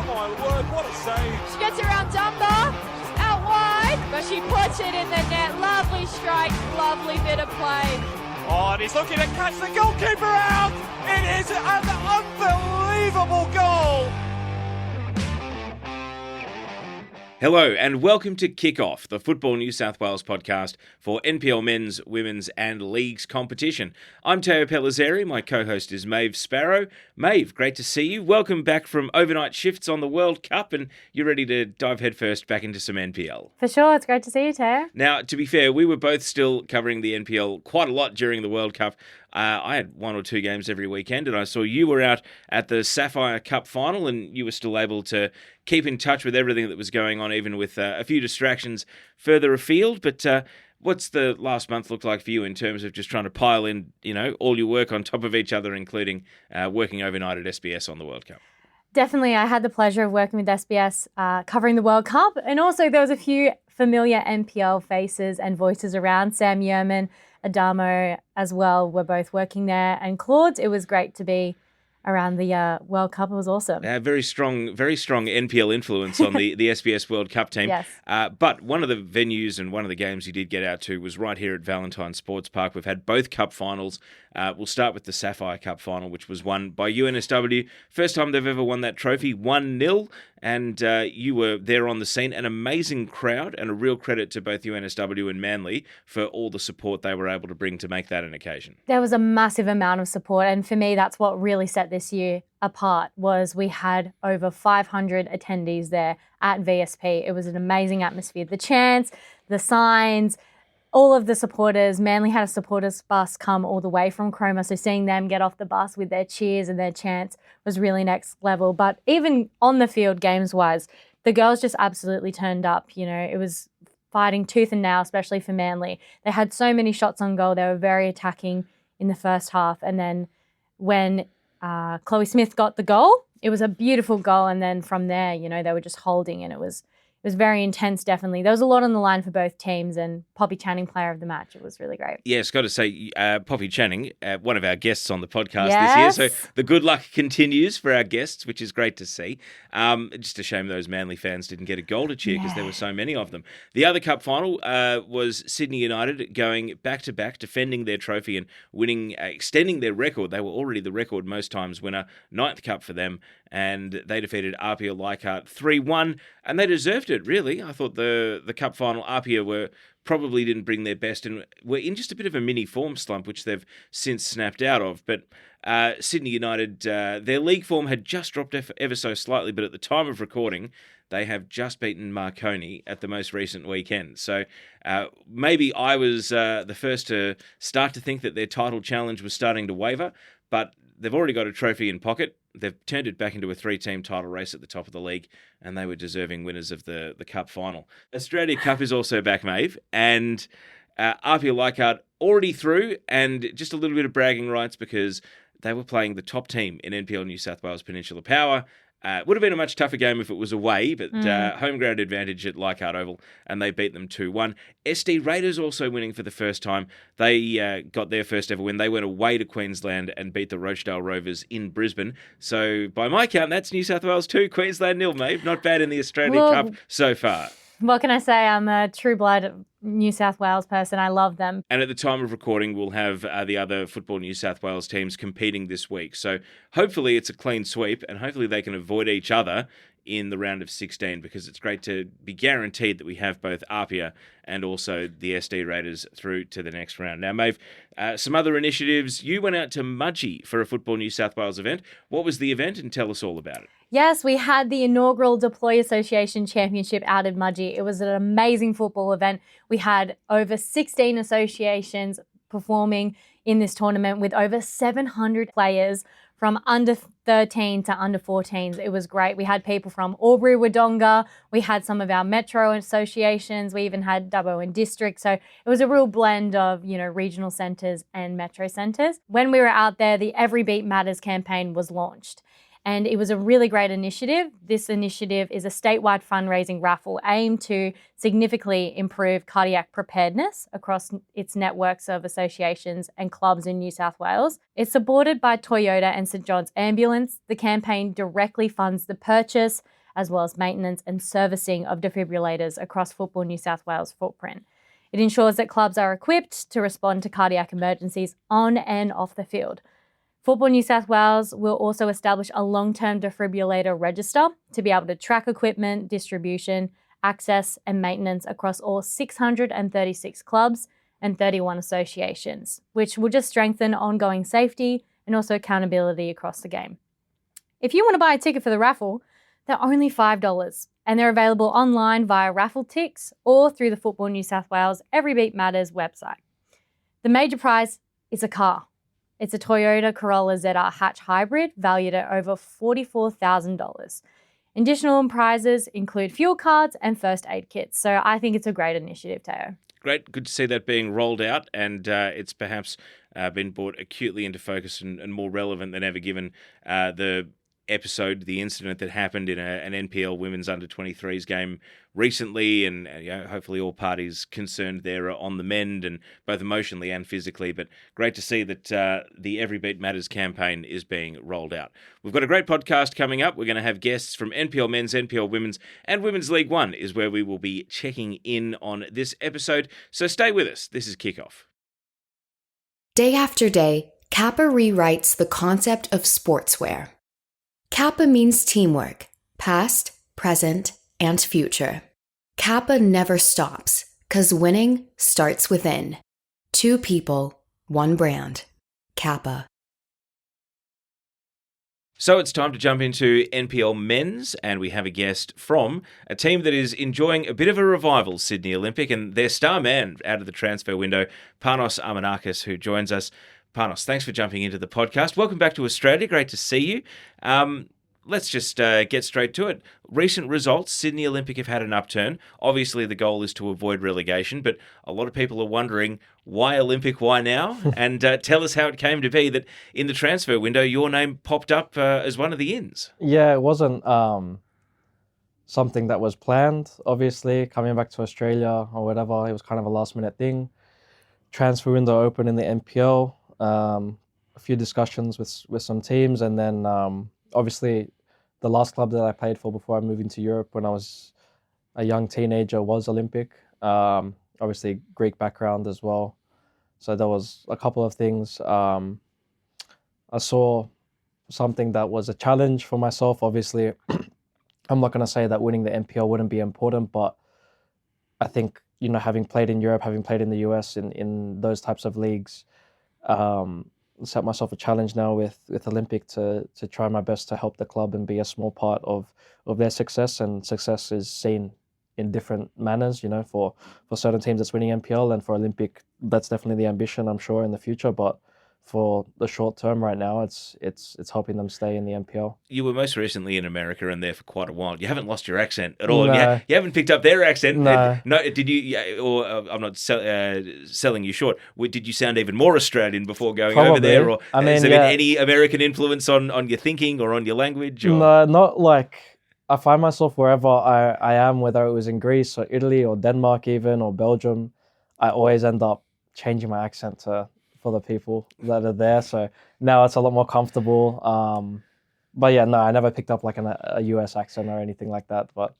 my word, what a save. She gets around Dunbar, out wide, but she puts it in the net. Lovely strike, lovely bit of play. Oh, and he's looking to catch the goalkeeper out. It is an unbelievable goal. Hello and welcome to Kickoff, the Football New South Wales podcast for NPL men's, women's and leagues competition. I'm Pellizzeri, my co-host is Maeve Sparrow. Maeve, great to see you. Welcome back from overnight shifts on the World Cup and you're ready to dive headfirst back into some NPL. For sure, it's great to see you, Teo. Now, to be fair, we were both still covering the NPL quite a lot during the World Cup. I had one or two games every weekend and I saw you were out at the Sapphire Cup final and you were still able to keep in touch with everything that was going on, even with a few distractions further afield. But what's the last month look like for you in terms of just trying to pile in, all your work on top of each other, including working overnight at SBS on the World Cup? Definitely, I had the pleasure of working with SBS covering the World Cup. And also there was a few familiar NPL faces and voices around. Sam Yeoman, Adamo as well were both working there. And Claude, it was great to be around the World Cup. It was awesome. Very strong NPL influence on the SBS World Cup team. Yes. But one of the venues and one of the games you did get out to was right here at Valentine Sports Park. We've had both cup finals. We'll start with the Sapphire Cup final, which was won by UNSW. First time they've ever won that trophy, 1-0. And you were there on the scene. An amazing crowd and a real credit to both UNSW and Manly for all the support they were able to bring to make that an occasion. There was a massive amount of support. And for me, that's what really set this year apart was we had over 500 attendees there at VSP. It was an amazing atmosphere. The chants, the signs, all of the supporters. Manly had a supporters bus come all the way from Cromer, so seeing them get off the bus with their cheers and their chants was really next level. But even on the field, games-wise, the girls just absolutely turned up. It was fighting tooth and nail, especially for Manly. They had so many shots on goal. They were very attacking in the first half. And then when Chloe Smith got the goal, it was a beautiful goal. And then from there, they were just holding, and it was very intense, definitely. There was a lot on the line for both teams, and Poppy Channing, player of the match. It was really great. Yes, got to say, Poppy Channing, one of our guests on the podcast Yes. this year. So the good luck continues for our guests, which is great to see. Just a shame those Manly fans didn't get a goal to cheer because there were so many of them. The other cup final was Sydney United going back-to-back, defending their trophy and winning, extending their record. They were already the record most times winner, 9th cup for them, and they defeated Apia Leichhardt 3-1, and they deserved it, really. I thought the cup final, Apia probably didn't bring their best and were in just a bit of a mini form slump, which they've since snapped out of. But Sydney United, their league form had just dropped ever so slightly, but at the time of recording, they have just beaten Marconi at the most recent weekend. So maybe I was the first to start to think that their title challenge was starting to waver, but they've already got a trophy in pocket. They've turned it back into a 3-team title race at the top of the league, and they were deserving winners of the cup final. Australia Cup is also back, Maeve, and Apia Leichhardt already through, and just a little bit of bragging rights because they were playing the top team in NPL New South Wales Peninsula Power. Would have been a much tougher game if it was away, but home ground advantage at Leichhardt Oval, and they beat them 2-1. SD Raiders also winning for the first time. They got their first ever win. They went away to Queensland and beat the Rochdale Rovers in Brisbane. So by my count, that's New South Wales 2, Queensland 0, Maeve. Not bad in the Australia Cup so far. What can I say? I'm a true blood New South Wales person. I love them. And at the time of recording, we'll have the other Football New South Wales teams competing this week. So hopefully it's a clean sweep and hopefully they can avoid each other in the round of 16 because it's great to be guaranteed that we have both Apia and also the SD Raiders through to the next round. Now, Maeve, some other initiatives. You went out to Mudgee for a Football New South Wales event. What was the event and tell us all about it? Yes, we had the inaugural Deploy Association Championship out at Mudgee. It was an amazing football event. We had over 16 associations performing in this tournament with over 700 players from under 13 to under 14s. It was great. We had people from Albury, Wodonga. We had some of our metro associations. We even had Dubbo and District. So it was a real blend of, regional centres and metro centres. When we were out there, the Every Beat Matters campaign was launched. And it was a really great initiative. This initiative is a statewide fundraising raffle aimed to significantly improve cardiac preparedness across its networks of associations and clubs in New South Wales. It's supported by Toyota and St John's Ambulance. The campaign directly funds the purchase, as well as maintenance and servicing of defibrillators across Football New South Wales' footprint. It ensures that clubs are equipped to respond to cardiac emergencies on and off the field. Football New South Wales will also establish a long-term defibrillator register to be able to track equipment, distribution, access and maintenance across all 636 clubs and 31 associations, which will just strengthen ongoing safety and also accountability across the game. If you want to buy a ticket for the raffle, they're only $5 and they're available online via Raffletix or through the Football New South Wales Every Beat Matters website. The major prize is a car. It's a Toyota Corolla ZR hatch hybrid valued at over $44,000. Additional prizes include fuel cards and first aid kits. So I think it's a great initiative, Teo. Great. Good to see that being rolled out, and it's perhaps been brought acutely into focus and more relevant than ever, given the incident that happened in an NPL women's under-23s game recently, and hopefully all parties concerned there are on the mend, and both emotionally and physically. But great to see that the Every Beat Matters campaign is being rolled out. We've got a great podcast coming up. We're going to have guests from NPL Men's, NPL Women's, and Women's League One is where we will be checking in on this episode. So stay with us. This is Kickoff. Day after day, Kappa rewrites the concept of sportswear. Kappa means teamwork, past, present, and future. Kappa never stops, 'cause winning starts within. 2 people, 1 brand. Kappa. So it's time to jump into NPL Men's, and we have a guest from a team that is enjoying a bit of a revival, Sydney Olympic, and their star man out of the transfer window, Panos Armenakas, who joins us. Panos, thanks for jumping into the podcast. Welcome back to Australia. Great to see you. Let's just get straight to it. Recent results, Sydney Olympic have had an upturn. Obviously, the goal is to avoid relegation, but a lot of people are wondering, why Olympic, why now? And tell us how it came to be that in the transfer window, your name popped up as one of the ins. Yeah, it wasn't something that was planned, obviously. Coming back to Australia or whatever, it was kind of a last-minute thing. Transfer window open in the NPL. A few discussions with some teams, and then obviously the last club that I played for before I moved into Europe when I was a young teenager was Olympic. Obviously Greek background as well, so there was a couple of things. I saw something that was a challenge for myself. Obviously I'm not going to say that winning the NPL wouldn't be important, but I think, having played in Europe, having played in the US in those types of leagues, set myself a challenge now with Olympic to try my best to help the club and be a small part of their success. And success is seen in different manners, for certain teams it's winning NPL, and for Olympic that's definitely the ambition, I'm sure, in the future. But for the short term right now, it's helping them stay in the NPL. You were most recently in America and there for quite a while. You haven't lost your accent at all. No. You haven't picked up their accent. No. No, did you? Or I'm not selling you short. Did you sound even more Australian before going over there? Or has there been any American influence on your thinking or on your language? Or? No, not like. I find myself wherever I am, whether it was in Greece or Italy or Denmark even, or Belgium, I always end up changing my accent for the people that are there. So now it's a lot more comfortable. But yeah, no, I never picked up like a US accent or anything like that. But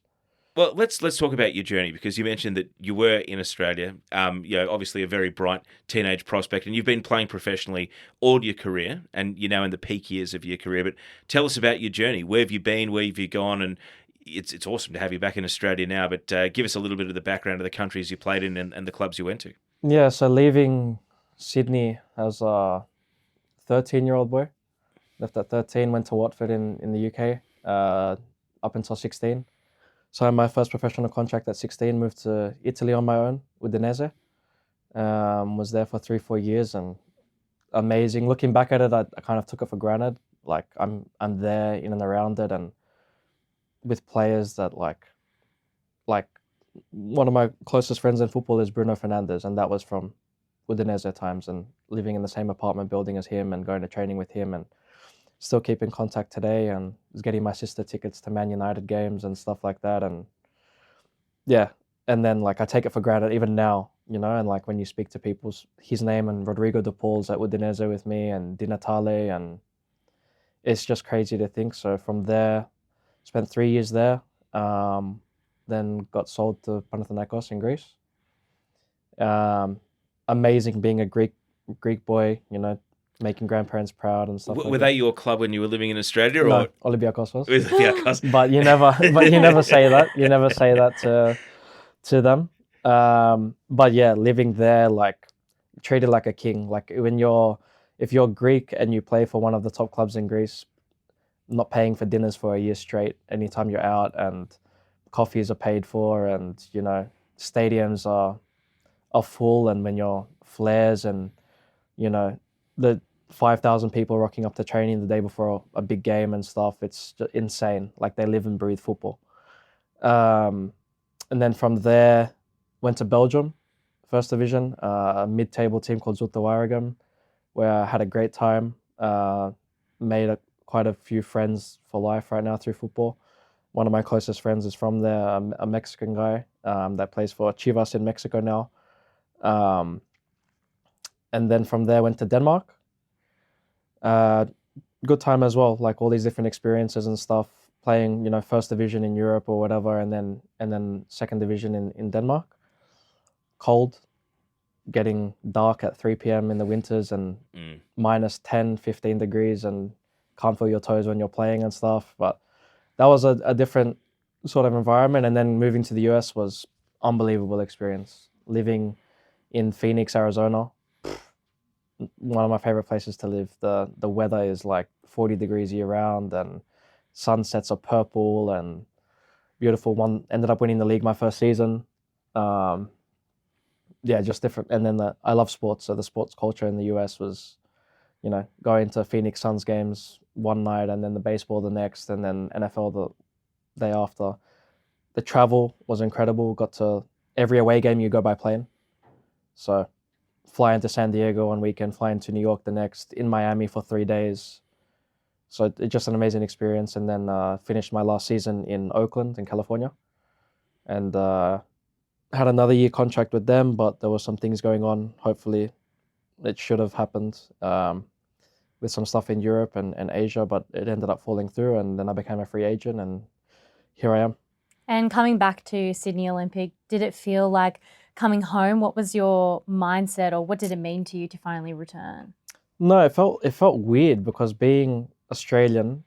well, let's talk about your journey, because you mentioned that you were in Australia. Obviously a very bright teenage prospect, and you've been playing professionally all your career, and you're now in the peak years of your career. But tell us about your journey. Where have you been? Where have you gone? And it's awesome to have you back in Australia now. But give us a little bit of the background of the countries you played in and the clubs you went to. Yeah, so leaving Sydney as a 13-year-old boy, left at 13, went to Watford in the UK up until 16. Signed my first professional contract at 16, moved to Italy on my own with Udinese. Was there for 3-4 years, and amazing. Looking back at it, I kind of took it for granted. Like I'm there in and around it, and with players that like one of my closest friends in football is Bruno Fernandes, and that was from Udinese times, and living in the same apartment building as him and going to training with him, and still keep in contact today, and was getting my sister tickets to Man United games and stuff like that. And yeah, and then like I take it for granted even now, and like when you speak to people, his name and Rodrigo de Paul's at Udinese with me, and Di Natale, and it's just crazy to think. So from there, Spent 3 years there. Then got sold to Panathinaikos in Greece. Amazing being a Greek boy, you know, making grandparents proud and stuff. Were they your club when you were living in Australia, or No, Olympiacos was. Olympiacos? But you never say that. You never say that to them. But yeah, living there, like treated like a king. Like if you're Greek and you play for one of the top clubs in Greece, not paying for dinners for a year straight anytime you're out, and coffees are paid for, and you know, stadiums are full, and when you're flares and you know the 5,000 people rocking up to training the day before a big game and stuff, it's just insane. Like they live and breathe football. And then from there went to Belgium, first division, a mid-table team called Zulte Waregem, where I had a great time. Made quite a few friends for life right now through football. One of my closest friends is from there, a Mexican guy that plays for Chivas in Mexico now. And then from there went to Denmark. Good time as well, like all these different experiences and stuff, playing, you know, first division in Europe or whatever, and then second division in Denmark. Cold, getting dark at 3 p.m. in the winters and minus 10, 15 degrees, and can't feel your toes when you're playing and stuff. But that was a different sort of environment. And then moving to the US was unbelievable experience. Living in Phoenix, Arizona, one of my favorite places to live. The weather is like 40 degrees year round, and sunsets are purple and beautiful. One ended up winning the league my first season. Yeah, just different. And then I love sports, so the sports culture in the US was, you know, going to Phoenix Suns games one night and then the baseball the next, and then NFL the day after. The travel was incredible. Got to every away game you go by plane. So fly into San Diego one weekend, fly into New York the next, in Miami for 3 days. So it's just an amazing experience. And then finished my last season in Oakland in California. And had another year contract with them, but there were some things going on. Hopefully it should have happened with some stuff in Europe and Asia, but it ended up falling through, and then I became a free agent, and here I am. And coming back to Sydney Olympic, did it feel like coming home? What was your mindset, or what did it mean to you to finally return? No, it felt weird, because being Australian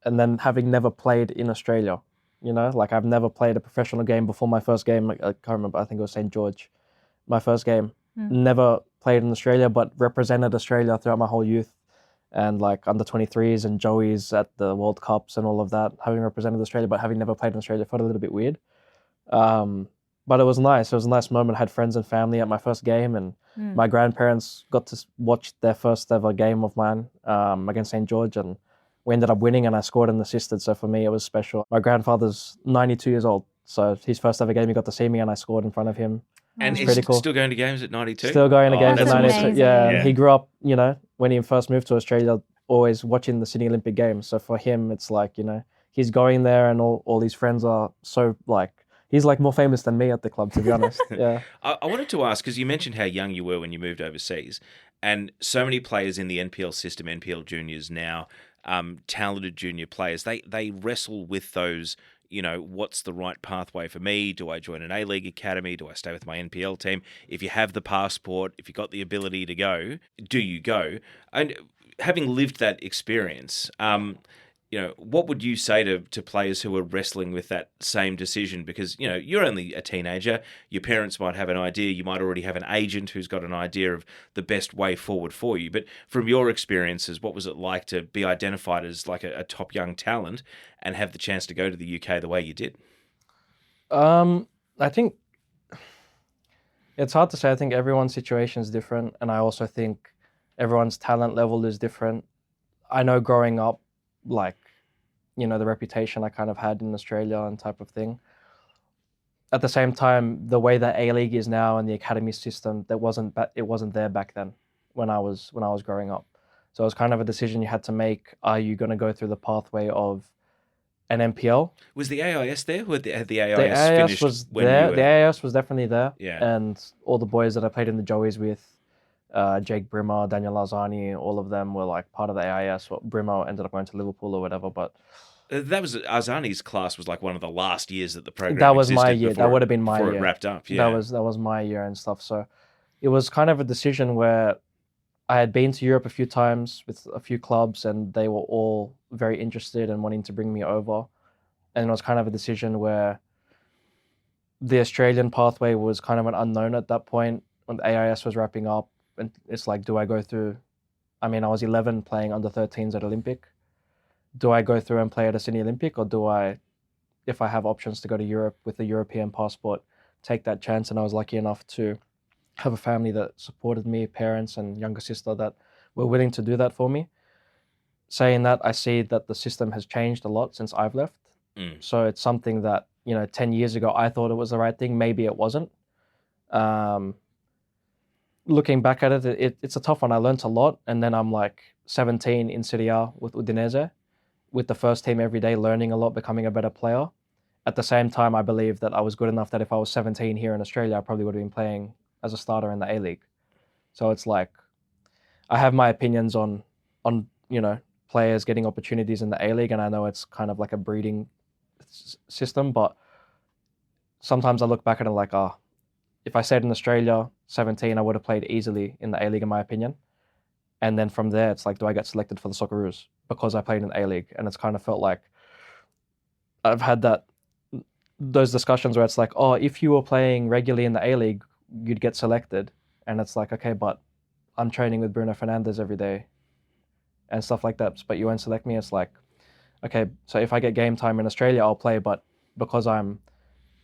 and then having never played in Australia, you know, like I've never played a professional game before my first game. I can't remember, I think it was St. George, my first game. Never played in Australia, but represented Australia throughout my whole youth, and like under 23s and Joey's at the World Cups and all of that, having represented Australia, but having never played in Australia felt a little bit weird. But it was nice. It was a nice moment. I had friends and family at my first game, and my grandparents got to watch their first ever game of mine against St. George, and we ended up winning, and I scored and assisted. So for me, it was special. My grandfather's 92 years old, so his first ever game, he got to see me, and I scored in front of him. And it's pretty cool. Still going to games at 92? Still going to games at that's 92. awesome. Yeah, Yeah. and he grew up, you know, when he first moved to Australia, always watching the Sydney Olympic Games. So for him, it's like, you know, he's going there, and all his friends are so like, he's like more famous than me at the club, to be honest. Yeah. I wanted to ask, because you mentioned how young you were when you moved overseas, and so many players in the NPL system, NPL juniors now, talented junior players, they wrestle with those, you know, what's the right pathway for me? Do I join an A-League academy? Do I stay with my NPL team? If you have the passport, if you've got the ability to go, do you go? And having lived that experience, you know, what would you say to players who are wrestling with that same decision? Because, you know, you're only a teenager. Your parents might have an idea. You might already have an agent who's got an idea of the best way forward for you. But from your experiences, what was it like to be identified as like a top young talent and have the chance to go to the UK the way you did? I think it's hard to say. I think everyone's situation is different. And I also think everyone's talent level is different. I know growing up, like, you know, the reputation I kind of had in Australia and type of thing. At the same time, the way that A-League is now and the academy system, it wasn't there back then when I was growing up. So it was kind of a decision you had to make. Are you going to go through the pathway of an NPL? Was the AIS there? Had the AIS The AIS finished was when there. you were... The AIS was definitely there. Yeah. And all the boys that I played in the Joeys with, Jake Brimmer, Daniel Larzani, all of them were like part of the AIS. Well, Brimmer ended up going to Liverpool or whatever, but That was Arzani's class was like one of the last years that the program That was my existed year. before That would have been my before year. it wrapped up. Yeah. That was my year and stuff. So it was kind of a decision where I had been to Europe a few times with a few clubs, and they were all very interested and wanting to bring me over. And it was kind of a decision where the Australian pathway was kind of an unknown at that point when the AIS was wrapping up. And it's like, do I go through? I mean, I was 11 playing under 13s at Olympic. Do I go through and play at a Sydney Olympic, or do I, if I have options to go to Europe with a European passport, take that chance? And I was lucky enough to have a family that supported me, parents and younger sister that were willing to do that for me. Saying that, I see that the system has changed a lot since I've left. So it's something that, 10 years ago, I thought it was the right thing. Maybe it wasn't. Looking back at it, it's a tough one. I learned a lot. And then I'm like 17 in Serie A with Udinese, with the first team every day, learning a lot, becoming a better player. At the same time, I believe that I was good enough that if I was 17 here in Australia, I probably would have been playing as a starter in the A-League. So it's like, I have my opinions on players getting opportunities in the A-League, and I know it's kind of like a breeding system, but sometimes I look back at it like, if I stayed in Australia, 17, I would have played easily in the A-League, in my opinion. And then from there, it's like, do I get selected for the Socceroos because I played in the A-League? And it's kind of felt like I've had those discussions where it's like, if you were playing regularly in the A-League, you'd get selected. And it's like, okay, but I'm training with Bruno Fernandes every day and stuff like that, but you won't select me. It's like, okay, so if I get game time in Australia, I'll play, but because I'm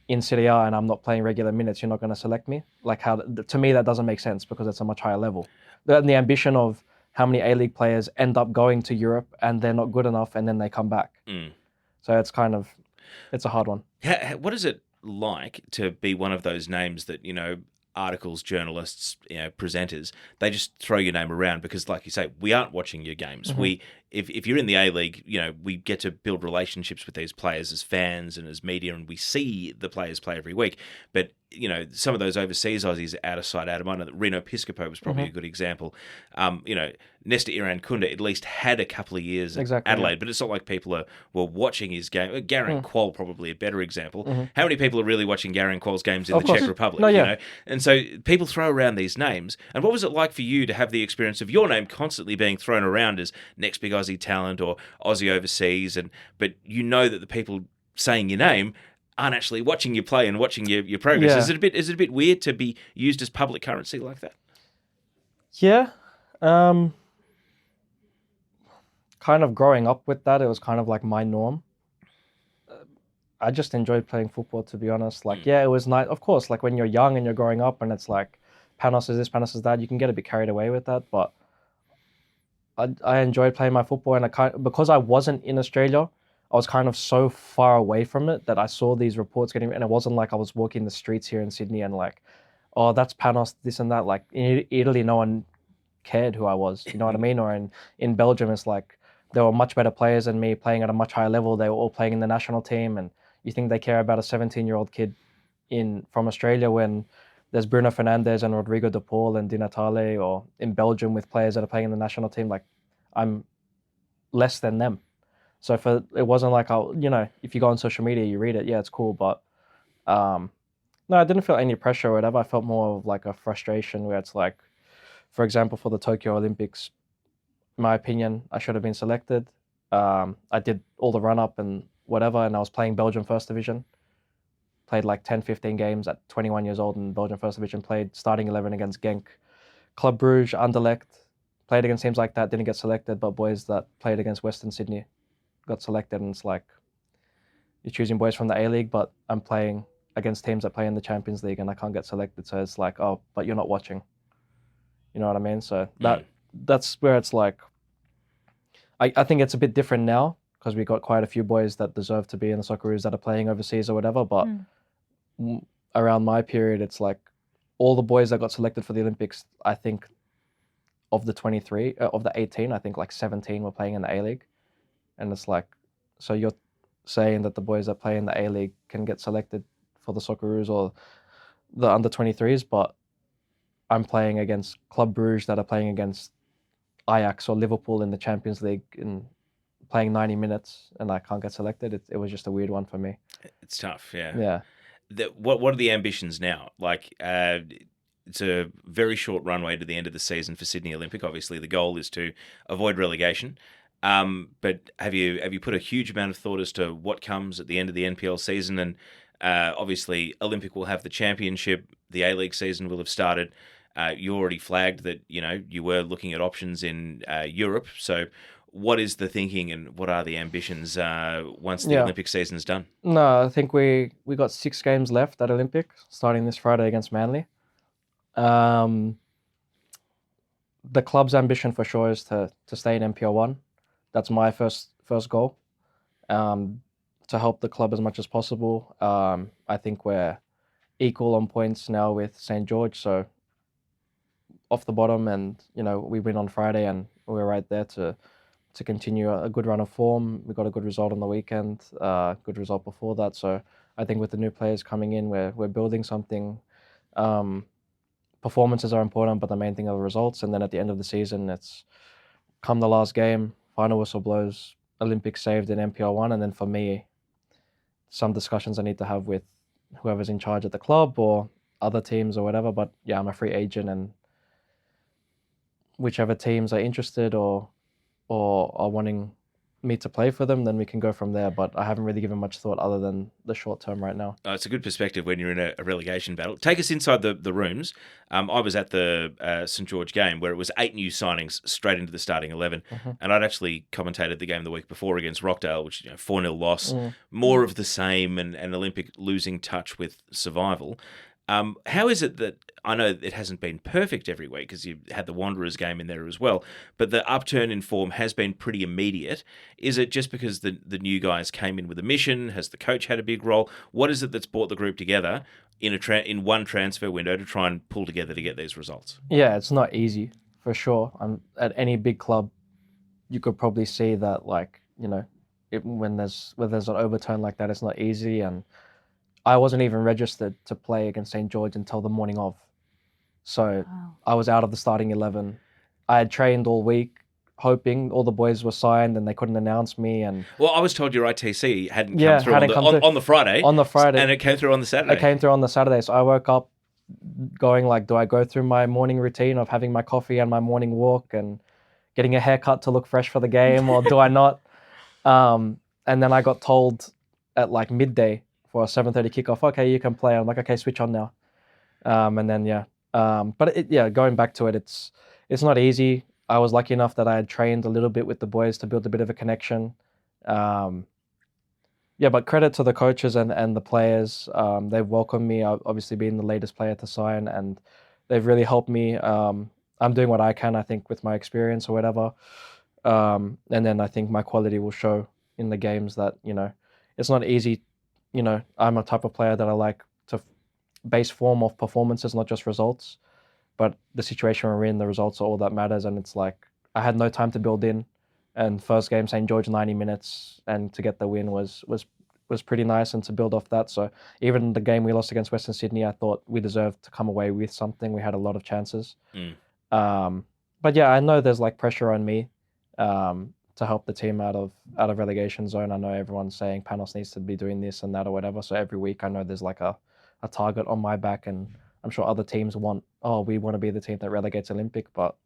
in Serie A and I'm not playing regular minutes, you're not going to select me? Like, to me, that doesn't make sense, because it's a much higher level. The ambition of how many A-League players end up going to Europe and they're not good enough and then they come back. So it's a hard one. What is it like to be one of those names that, articles, journalists, presenters, they just throw your name around because, like you say, we aren't watching your games. Mm-hmm. If you're in the A-League, we get to build relationships with these players as fans and as media, and we see the players play every week. But some of those overseas Aussies out of sight, out of mind. Reno Piscopo was probably a good example. Nesta Iran Kunda at least had a couple of years at Adelaide, but it's not like people were watching his game. Garen Quoll probably a better example. How many people are really watching Garen Quoll's games in the Czech Republic? No, And so people throw around these names. And what was it like for you to have the experience of your name constantly being thrown around as next big Aussie talent or Aussie overseas, but that the people saying your name aren't actually watching you play and watching your progress? Yeah. Is it a bit weird to be used as public currency like that? Yeah. Kind of growing up with that, it was kind of like my norm. I just enjoyed playing football, to be honest. Like, it was nice. Of course, like when you're young and you're growing up and it's like, Panos is this, Panos is that, you can get a bit carried away with that. But I enjoyed playing my football, and because I wasn't in Australia, I was kind of so far away from it that I saw these reports getting, and it wasn't like I was walking the streets here in Sydney and like, that's Panos, this and that. Like in Italy, no one cared who I was, you know what I mean? Or in Belgium, it's like there were much better players than me playing at a much higher level. They were all playing in the national team, and you think they care about a 17-year-old kid from Australia when there's Bruno Fernandes and Rodrigo de Paul and Di Natale, or in Belgium with players that are playing in the national team. Like, I'm less than them. So it wasn't like if you go on social media, you read it, it's cool. But no, I didn't feel any pressure or whatever. I felt more of like a frustration where it's like, for example, for the Tokyo Olympics, in my opinion, I should have been selected. I did all the run-up and whatever, and I was playing Belgium First Division. Played like 10, 15 games at 21 years old in Belgium First Division. Played starting 11 against Genk, Club Brugge, Anderlecht. Played against teams like that, didn't get selected, but boys that played against Western Sydney got selected. And it's like, you're choosing boys from the A-League, but I'm playing against teams that play in the Champions League and I can't get selected. So it's like, but you're not watching. You know what I mean? So that's where it's like, I think it's a bit different now because we got quite a few boys that deserve to be in the Socceroos that are playing overseas or whatever. But around my period, it's like all the boys that got selected for the Olympics, I think of the 18, I think like 17 were playing in the A-League. And it's like, so you're saying that the boys that play in the A-League can get selected for the Socceroos or the under-23s, but I'm playing against Club Brugge that are playing against Ajax or Liverpool in the Champions League and playing 90 minutes and I can't get selected. It was just a weird one for me. It's tough, yeah. Yeah. What are the ambitions now? Like, it's a very short runway to the end of the season for Sydney Olympic. Obviously, the goal is to avoid relegation. But have you put a huge amount of thought as to what comes at the end of the NPL season? And obviously, Olympic will have the championship. The A-League season will have started. You already flagged that you were looking at options in Europe. So, what is the thinking and what are the ambitions once the Olympic season's done? No, I think we got 6 games left at Olympic, starting this Friday against Manly. The club's ambition for sure is to stay in NPL 1. That's my first goal, to help the club as much as possible. I think we're equal on points now with St. George, so off the bottom, and we win on Friday and we're right there to continue a good run of form. We got a good result on the weekend, good result before that. So I think with the new players coming in, we're building something. Performances are important, but the main thing are the results. And then at the end of the season, it's come the last game, final whistle blows, Olympics saved in NPL 1. And then for me, some discussions I need to have with whoever's in charge at the club or other teams or whatever. But yeah, I'm a free agent, and whichever teams are interested or are wanting me to play for them, then we can go from there. But I haven't really given much thought other than the short term right now. It's a good perspective when you're in a relegation battle. Take us inside the rooms. I was at the St. George game where it was 8 new signings straight into the starting 11. And I'd actually commentated the game the week before against Rockdale, which 4-0 loss, more of the same, and Olympic losing touch with survival. How is it that, I know it hasn't been perfect every week because you had the Wanderers game in there as well, but the upturn in form has been pretty immediate. Is it just because the new guys came in with a mission? Has the coach had a big role? What is it that's brought the group together in one transfer window to try and pull together to get these results? Yeah, it's not easy, for sure. At any big club, you could probably see that, when there's an overturn like that, it's not easy. And I wasn't even registered to play against St. George until the morning of. So I was out of the starting 11. I had trained all week, hoping all the boys were signed and they couldn't announce me. And well, I was told your ITC hadn't come through on the Friday. On the Friday. And it came through on the Saturday. It came through on the Saturday. So I woke up going do I go through my morning routine of having my coffee and my morning walk and getting a haircut to look fresh for the game, or do I not? And then I got told at midday for a 7:30 kickoff, okay, you can play. I'm like, okay, switch on now. And then, but going back to it, it's not easy. I was lucky enough that I had trained a little bit with the boys to build a bit of a connection. But credit to the coaches and the players. They've welcomed me, obviously being the latest player to sign, and they've really helped me. I'm doing what I can, I think, with my experience or whatever. And then I think my quality will show in the games that, it's not easy. I'm a type of player that I like to base form off performances, not just results. But the situation we're in, the results are all that matters. And it's I had no time to build in. And first game, St. George, 90 minutes. And to get the win was pretty nice, and to build off that. So even the game we lost against Western Sydney, I thought we deserved to come away with something. We had a lot of chances. But yeah, I know there's pressure on me to help the team out of relegation zone. I know everyone's saying Panos needs to be doing this and that or whatever. So every week I know there's a target on my back, and I'm sure other teams we want to be the team that relegates Olympic. But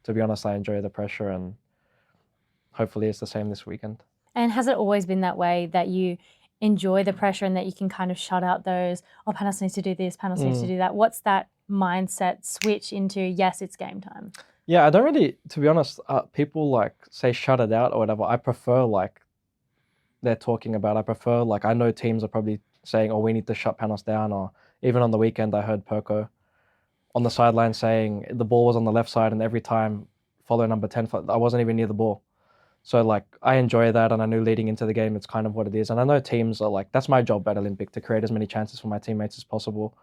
to be honest, I enjoy the pressure, and hopefully it's the same this weekend. And has it always been that way, that you enjoy the pressure and that you can kind of shut out those, Panos needs to do this, Panos needs to do that? What's that mindset switch into, yes, it's game time? Yeah, I don't really, to be honest, people say shut it out or whatever. I prefer they're talking about, I prefer I know teams are probably saying, we need to shut Panos down. Or even on the weekend, I heard Perko on the sideline saying the ball was on the left side, and every time follow number 10, I wasn't even near the ball. So I enjoy that, and I knew leading into the game, it's kind of what it is. And I know teams are that's my job at Olympic, to create as many chances for my teammates as possible.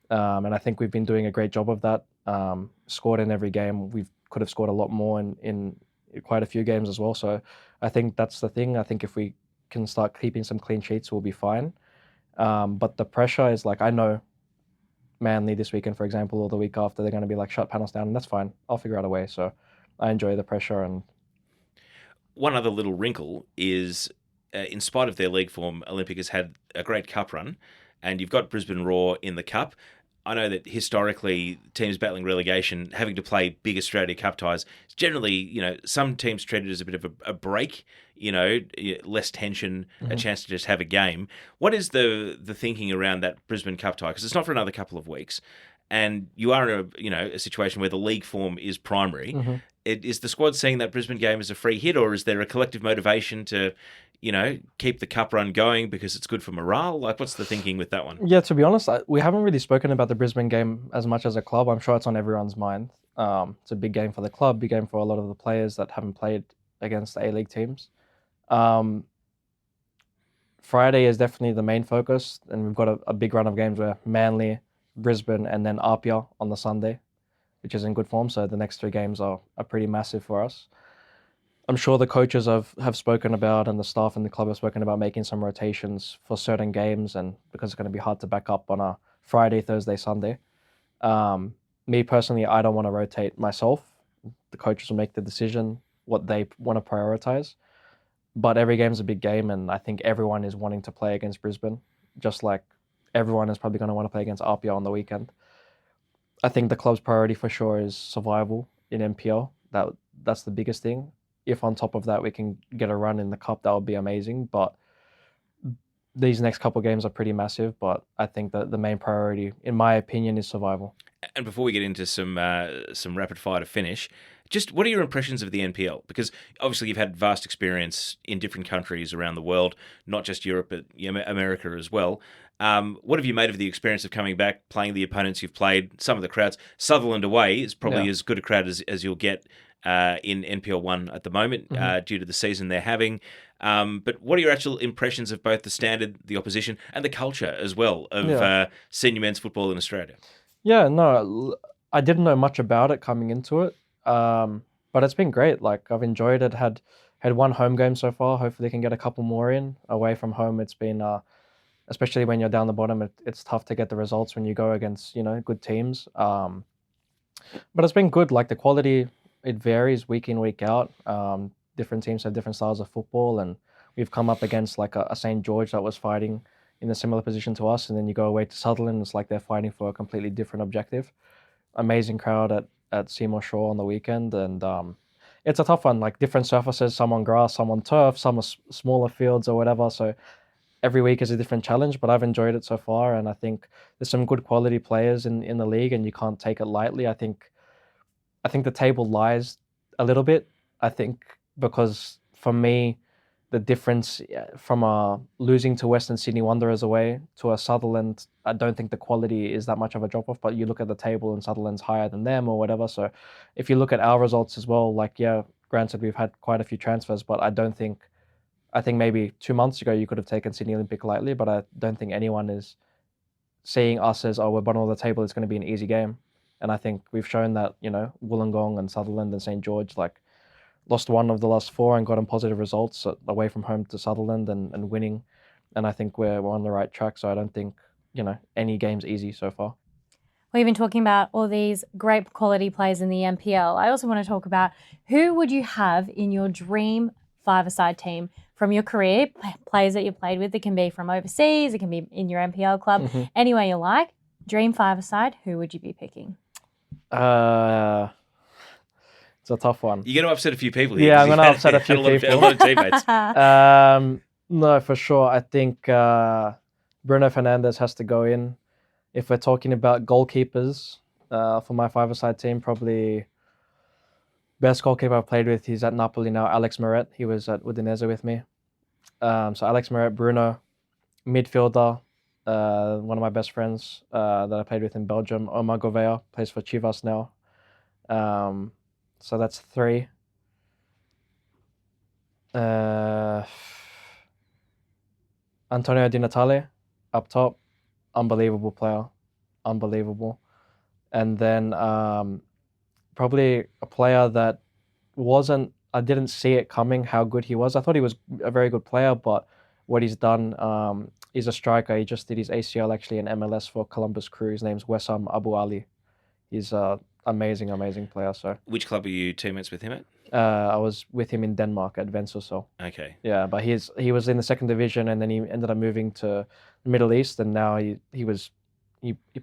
And I think we've been doing a great job of that. Scored in every game. We could have scored a lot more in quite a few games as well. So I think that's the thing. I think if we can start keeping some clean sheets, we'll be fine. But the pressure is I know Manly this weekend, for example, or the week after, they're going to be shut Panos down, and that's fine. I'll figure out a way. So I enjoy the pressure. And one other little wrinkle is, in spite of their league form, Olympic has had a great cup run, and you've got Brisbane Roar in the cup. I know that historically, teams battling relegation, having to play big Australia Cup ties, generally, some teams treat it as a bit of a break, less tension, a chance to just have a game. What is the thinking around that Brisbane Cup tie? Because it's not for another couple of weeks, and you are in a situation where the league form is primary. Is the squad seeing that Brisbane game as a free hit, or is there a collective motivation to keep the cup run going because it's good for morale? Like, what's the thinking with that one? Yeah, to be honest, we haven't really spoken about the Brisbane game as much as a club. I'm sure it's on everyone's mind. It's a big game for the club, big game for a lot of the players that haven't played against the A-League teams. Friday is definitely the main focus, and we've got a big run of games where Manly, Brisbane, and then Apia on the Sunday, which is in good form. So the next 3 games are pretty massive for us. I'm sure the coaches have spoken about, and the staff and the club have spoken about making some rotations for certain games, and because it's going to be hard to back up on a Friday, Thursday, Sunday. Me personally, I don't want to rotate myself. The coaches will make the decision what they want to prioritize. But every game's a big game, and I think everyone is wanting to play against Brisbane, just like everyone is probably going to want to play against Apia on the weekend. I think the club's priority for sure is survival in NPL. That's the biggest thing. If on top of that we can get a run in the cup, that would be amazing. But these next couple of games are pretty massive. But I think that the main priority, in my opinion, is survival. And before we get into some rapid fire to finish, just what are your impressions of the NPL? Because obviously you've had vast experience in different countries around the world, not just Europe, but America as well. What have you made of the experience of coming back, playing the opponents you've played, some of the crowds? Sutherland away is probably as good a crowd as you'll get in NPL 1 at the moment, due to the season they're having. But what are your actual impressions of both the standard, the opposition, and the culture as well of senior men's football in Australia? Yeah, no, I didn't know much about it coming into it, but it's been great. Like, I've enjoyed it. Had 1 home game so far. Hopefully they can get a couple more in. Away from home, it's been, especially when you're down the bottom, it's tough to get the results when you go against, good teams. But it's been good. Like, the quality, it varies week in, week out. Different teams have different styles of football, and we've come up against like a St. George that was fighting in a similar position to us, and then you go away to Sutherland, it's like they're fighting for a completely different objective. Amazing crowd at Seymour Shore on the weekend, and it's a tough one, like different surfaces, some on grass, some on turf, some are smaller fields or whatever, so every week is a different challenge, but I've enjoyed it so far, and I think there's some good quality players in the league, and you can't take it lightly. I think the table lies a little bit, I think, because for me, the difference from losing to Western Sydney Wanderers away to a Sutherland, I don't think the quality is that much of a drop-off, but you look at the table and Sutherland's higher than them or whatever. So if you look at our results as well, like, yeah, granted, we've had quite a few transfers, but I think maybe 2 months ago you could have taken Sydney Olympic lightly, but I don't think anyone is seeing us as, oh, we're bottom of the table, it's going to be an easy game. And I think we've shown that, Wollongong and Sutherland and St. George, like, lost 1 of the last 4 and gotten positive results away from home to Sutherland and winning. And I think we're on the right track. So I don't think, any game's easy so far. We've been talking about all these great quality players in the NPL. I also want to talk about who would you have in your dream five-a-side team from your career, players that you played with. It can be from overseas, it can be in your NPL club, anywhere you like. Dream five-a-side, who would you be picking? It's a tough one. You're going to upset a few people here. Yeah, I'm going to upset a few A people. lot of teammates. No, for sure. I think Bruno Fernandes has to go in. If we're talking about goalkeepers for my five-a-side team, probably best goalkeeper I've played with, he's at Napoli now, Alex Meret. He was at Udinese with me. So Alex Meret, Bruno, midfielder, one of my best friends that I played with in Belgium, Omar Govea, plays for Chivas now. So that's 3. Antonio Di Natale up top, unbelievable player, unbelievable. And then probably a player that I didn't see it coming how good he was. I thought he was a very good player, but what he's done, he's a striker. He just did his ACL actually in MLS for Columbus Crew. His name's Wessam Abu Ali. He's amazing player. So Which club were you teammates with him at? I was with him in Denmark at Vendsyssel. Okay. Yeah, but he was in the second division, and then he ended up moving to the Middle East, and now he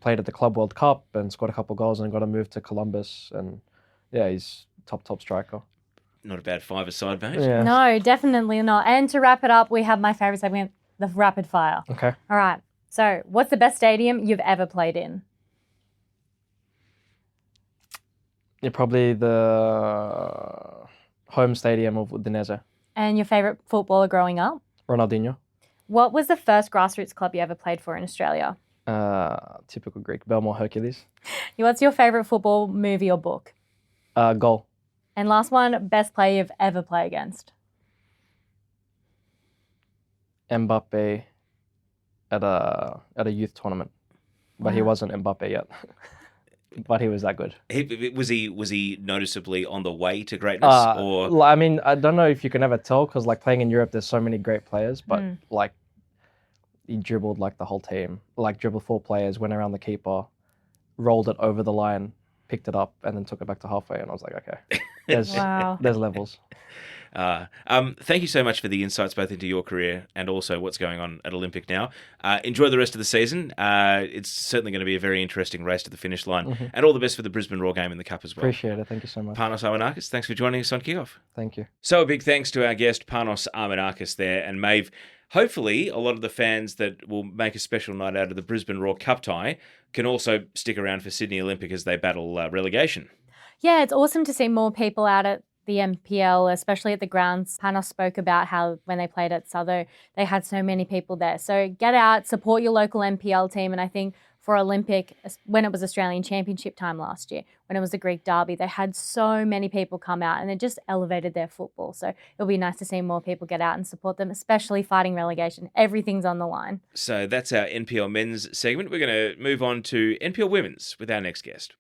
played at the Club World Cup and scored a couple of goals, and got a move to Columbus, and yeah, he's top striker. Not a bad five-a-side, mate. Yeah. No, definitely not. And to wrap it up, we have my favourite segment, the rapid fire. Okay. All right. So, what's the best stadium you've ever played in? Yeah, probably the home stadium of Udinese. And your favourite footballer growing up? Ronaldinho. What was the first grassroots club you ever played for in Australia? Typical Greek. Belmore Hercules. What's your favourite football movie or book? Goal. And last one, best player you've ever played against? Mbappe at a youth tournament, but he wasn't Mbappe yet. But he was that good. Was he noticeably on the way to greatness? Or I mean, I don't know if you can ever tell, because like playing in Europe, there's so many great players, but like he dribbled like the whole team, like dribbled 4 players, went around the keeper, rolled it over the line, picked it up, and then took it back to halfway. And I was like, okay, there's levels. Thank you so much for the insights both into your career and also what's going on at Olympic now. Enjoy the rest of the season. It's certainly going to be a very interesting race to the finish line, and all the best for the Brisbane Roar game in the Cup as well. Appreciate it. Thank you so much. Panos Armenakas, thanks for joining us on Kickoff. Thank you. So a big thanks to our guest Panos Armenakas there, and Maeve. Hopefully, a lot of the fans that will make a special night out of the Brisbane Roar Cup tie can also stick around for Sydney Olympic as they battle relegation. Yeah, it's awesome to see more people out at the NPL, especially at the grounds. Panos spoke about how when they played at Southo, they had so many people there. So get out, support your local NPL team. And I think for Olympic, when it was Australian Championship time last year, when it was the Greek derby, they had so many people come out and it just elevated their football. So it'll be nice to see more people get out and support them, especially fighting relegation. Everything's on the line. So that's our NPL men's segment. We're going to move on to NPL women's with our next guest.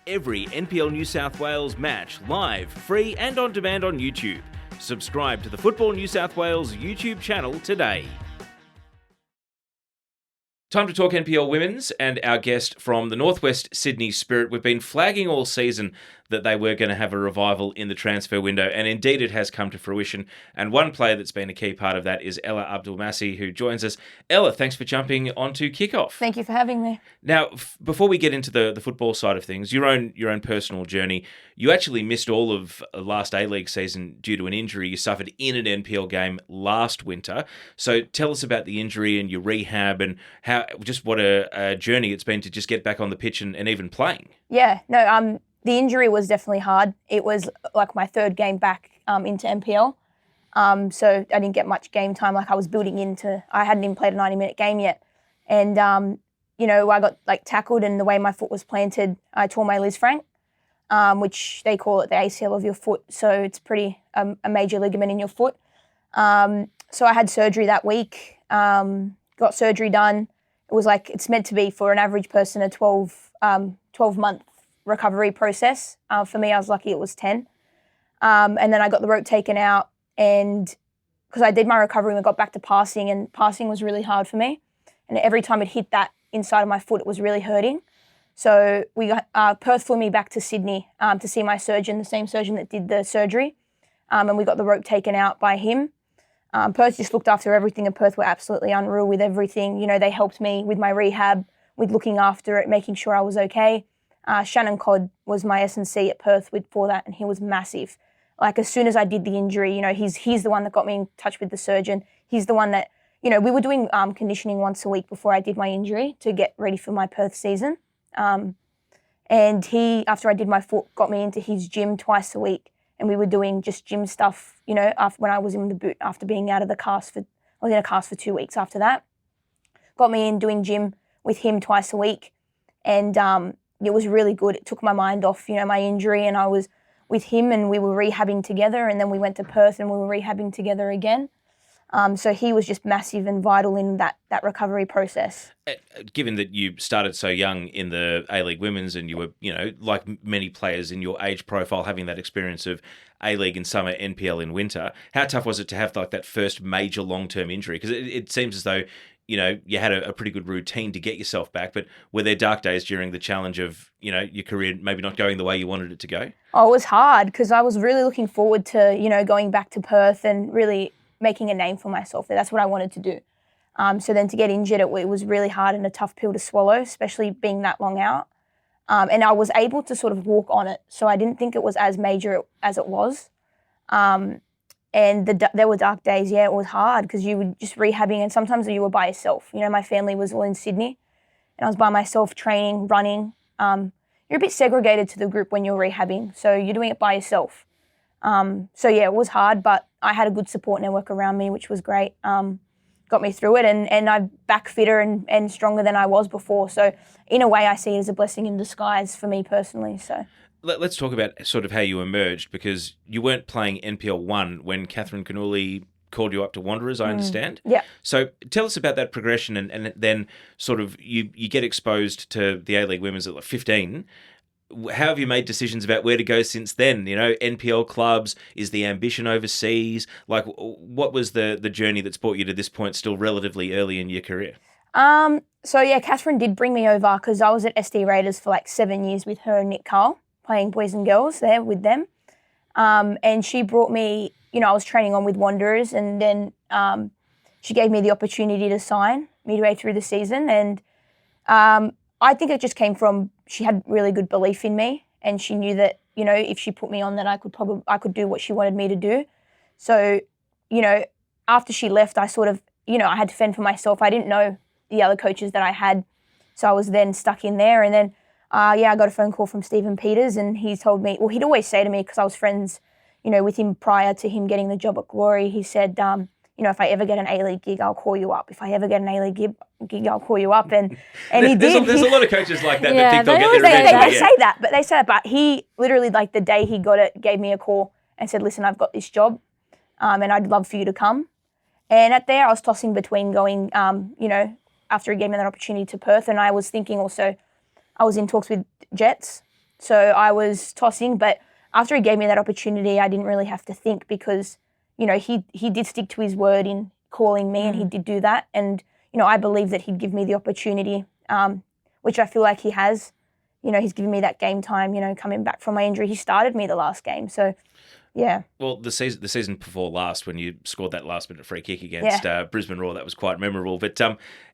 Every NPL New South Wales match live, free and on demand on YouTube. Subscribe to the Football New South Wales YouTube channel today. Time to talk NPL women's and our guest from the NWS Sydney Spirit. We've been flagging all season that they were going to have a revival in the transfer window, and indeed it has come to fruition. And one player that's been a key part of that is Ella Abdul Massih, who joins us. Ella, thanks for jumping onto Kickoff. Thank you for having me. Now, before we get into the football side of things, your own personal journey, you actually missed all of last A-League season due to an injury you suffered in an NPL game last winter. So tell us about the injury and your rehab and how just what a journey it's been to just get back on the pitch and even playing. Yeah, no, the injury was definitely hard. It was like my 3rd game back into NPL. So I didn't get much game time. Like I hadn't even played a 90-minute game yet. And, I got like tackled, and the way my foot was planted, I tore my Liz Frank, which they call it the ACL of your foot. So it's pretty a major ligament in your foot. So I had surgery that week, got surgery done. It was like, it's meant to be for an average person, a 12-month recovery process. For me, I was lucky it was 10. And then I got the rope taken out, and because I did my recovery and I got back to passing, and passing was really hard for me. And every time it hit that inside of my foot, it was really hurting. So we got, Perth flew me back to Sydney to see my surgeon, the same surgeon that did the surgery. And we got the rope taken out by him. Perth just looked after everything, and Perth were absolutely unreal with everything. They helped me with my rehab, with looking after it, making sure I was okay. Shannon Codd was my S&C at Perth for that, and he was massive. Like as soon as I did the injury, he's the one that got me in touch with the surgeon. He's the one that, we were doing conditioning once a week before I did my injury to get ready for my Perth season. And he, after I did my foot, got me into his gym twice a week. And we were doing just gym stuff, after, when I was in the boot after being out of the cast I was in a cast for 2 weeks after that. Got me in doing gym with him twice a week. And it was really good. It took my mind off, my injury, and I was with him and we were rehabbing together, and then we went to Perth and we were rehabbing together again. So he was just massive and vital in that recovery process. Given that you started so young in the A-League Women's and you were, like many players in your age profile, having that experience of A-League in summer, NPL in winter, how tough was it to have like that first major long-term injury? Because it seems as though, you had a pretty good routine to get yourself back, but were there dark days during the challenge of, your career maybe not going the way you wanted it to go? Oh, it was hard because I was really looking forward to, going back to Perth and really making a name for myself there. That's what I wanted to do. So then to get injured, it was really hard and a tough pill to swallow, especially being that long out. And I was able to sort of walk on it. So I didn't think it was as major as it was. And there were dark days. Yeah, it was hard because you were just rehabbing and sometimes you were by yourself. My family was all in Sydney and I was by myself training, running. You're a bit segregated to the group when you're rehabbing. So you're doing it by yourself. So yeah, it was hard, but I had a good support network around me, which was great. Got me through it and I'm back fitter and stronger than I was before. So in a way, I see it as a blessing in disguise for me personally. So let's talk about sort of how you emerged, because you weren't playing NPL 1 when Catherine Cannuli called you up to Wanderers, I understand. Yeah. So tell us about that progression and then sort of you get exposed to the A-League Women's at like 15. How have you made decisions about where to go since then? NPL clubs, is the ambition overseas? Like, what was the journey that's brought you to this point still relatively early in your career? So yeah, Catherine did bring me over because I was at SD Raiders for like 7 years with her and Nick Carl, playing boys and girls there with them. And she brought me, I was training on with Wanderers and then she gave me the opportunity to sign midway through the season. And I think it just came from, she had really good belief in me and she knew that, if she put me on that I could do what she wanted me to do. So, after she left, I sort of, I had to fend for myself. I didn't know the other coaches that I had. So I was then stuck in there. And then, I got a phone call from Stephen Peters and he told me, well, he'd always say to me, because I was friends, with him prior to him getting the job at Glory, he said, if I ever get an A-League gig, I'll call you up. If I ever get an A-League gig, I'll call you up. And he did. There's a lot of coaches like that Yeah, that think they'll get they their revenge. They say that, but he literally, like the day he got it, gave me a call and said, listen, I've got this job and I'd love for you to come. And at there, I was tossing between going, after he gave me that opportunity to Perth. And I was thinking also, I was in talks with Jets. So I was tossing, but after he gave me that opportunity, I didn't really have to think because, he did stick to his word in calling me and he did do that. And, I believe that he'd give me the opportunity, which I feel like he has. He's given me that game time, coming back from my injury. He started me the last game. So, yeah. Well, the season before last, when you scored that last-minute free kick against Brisbane Roar, that was quite memorable. But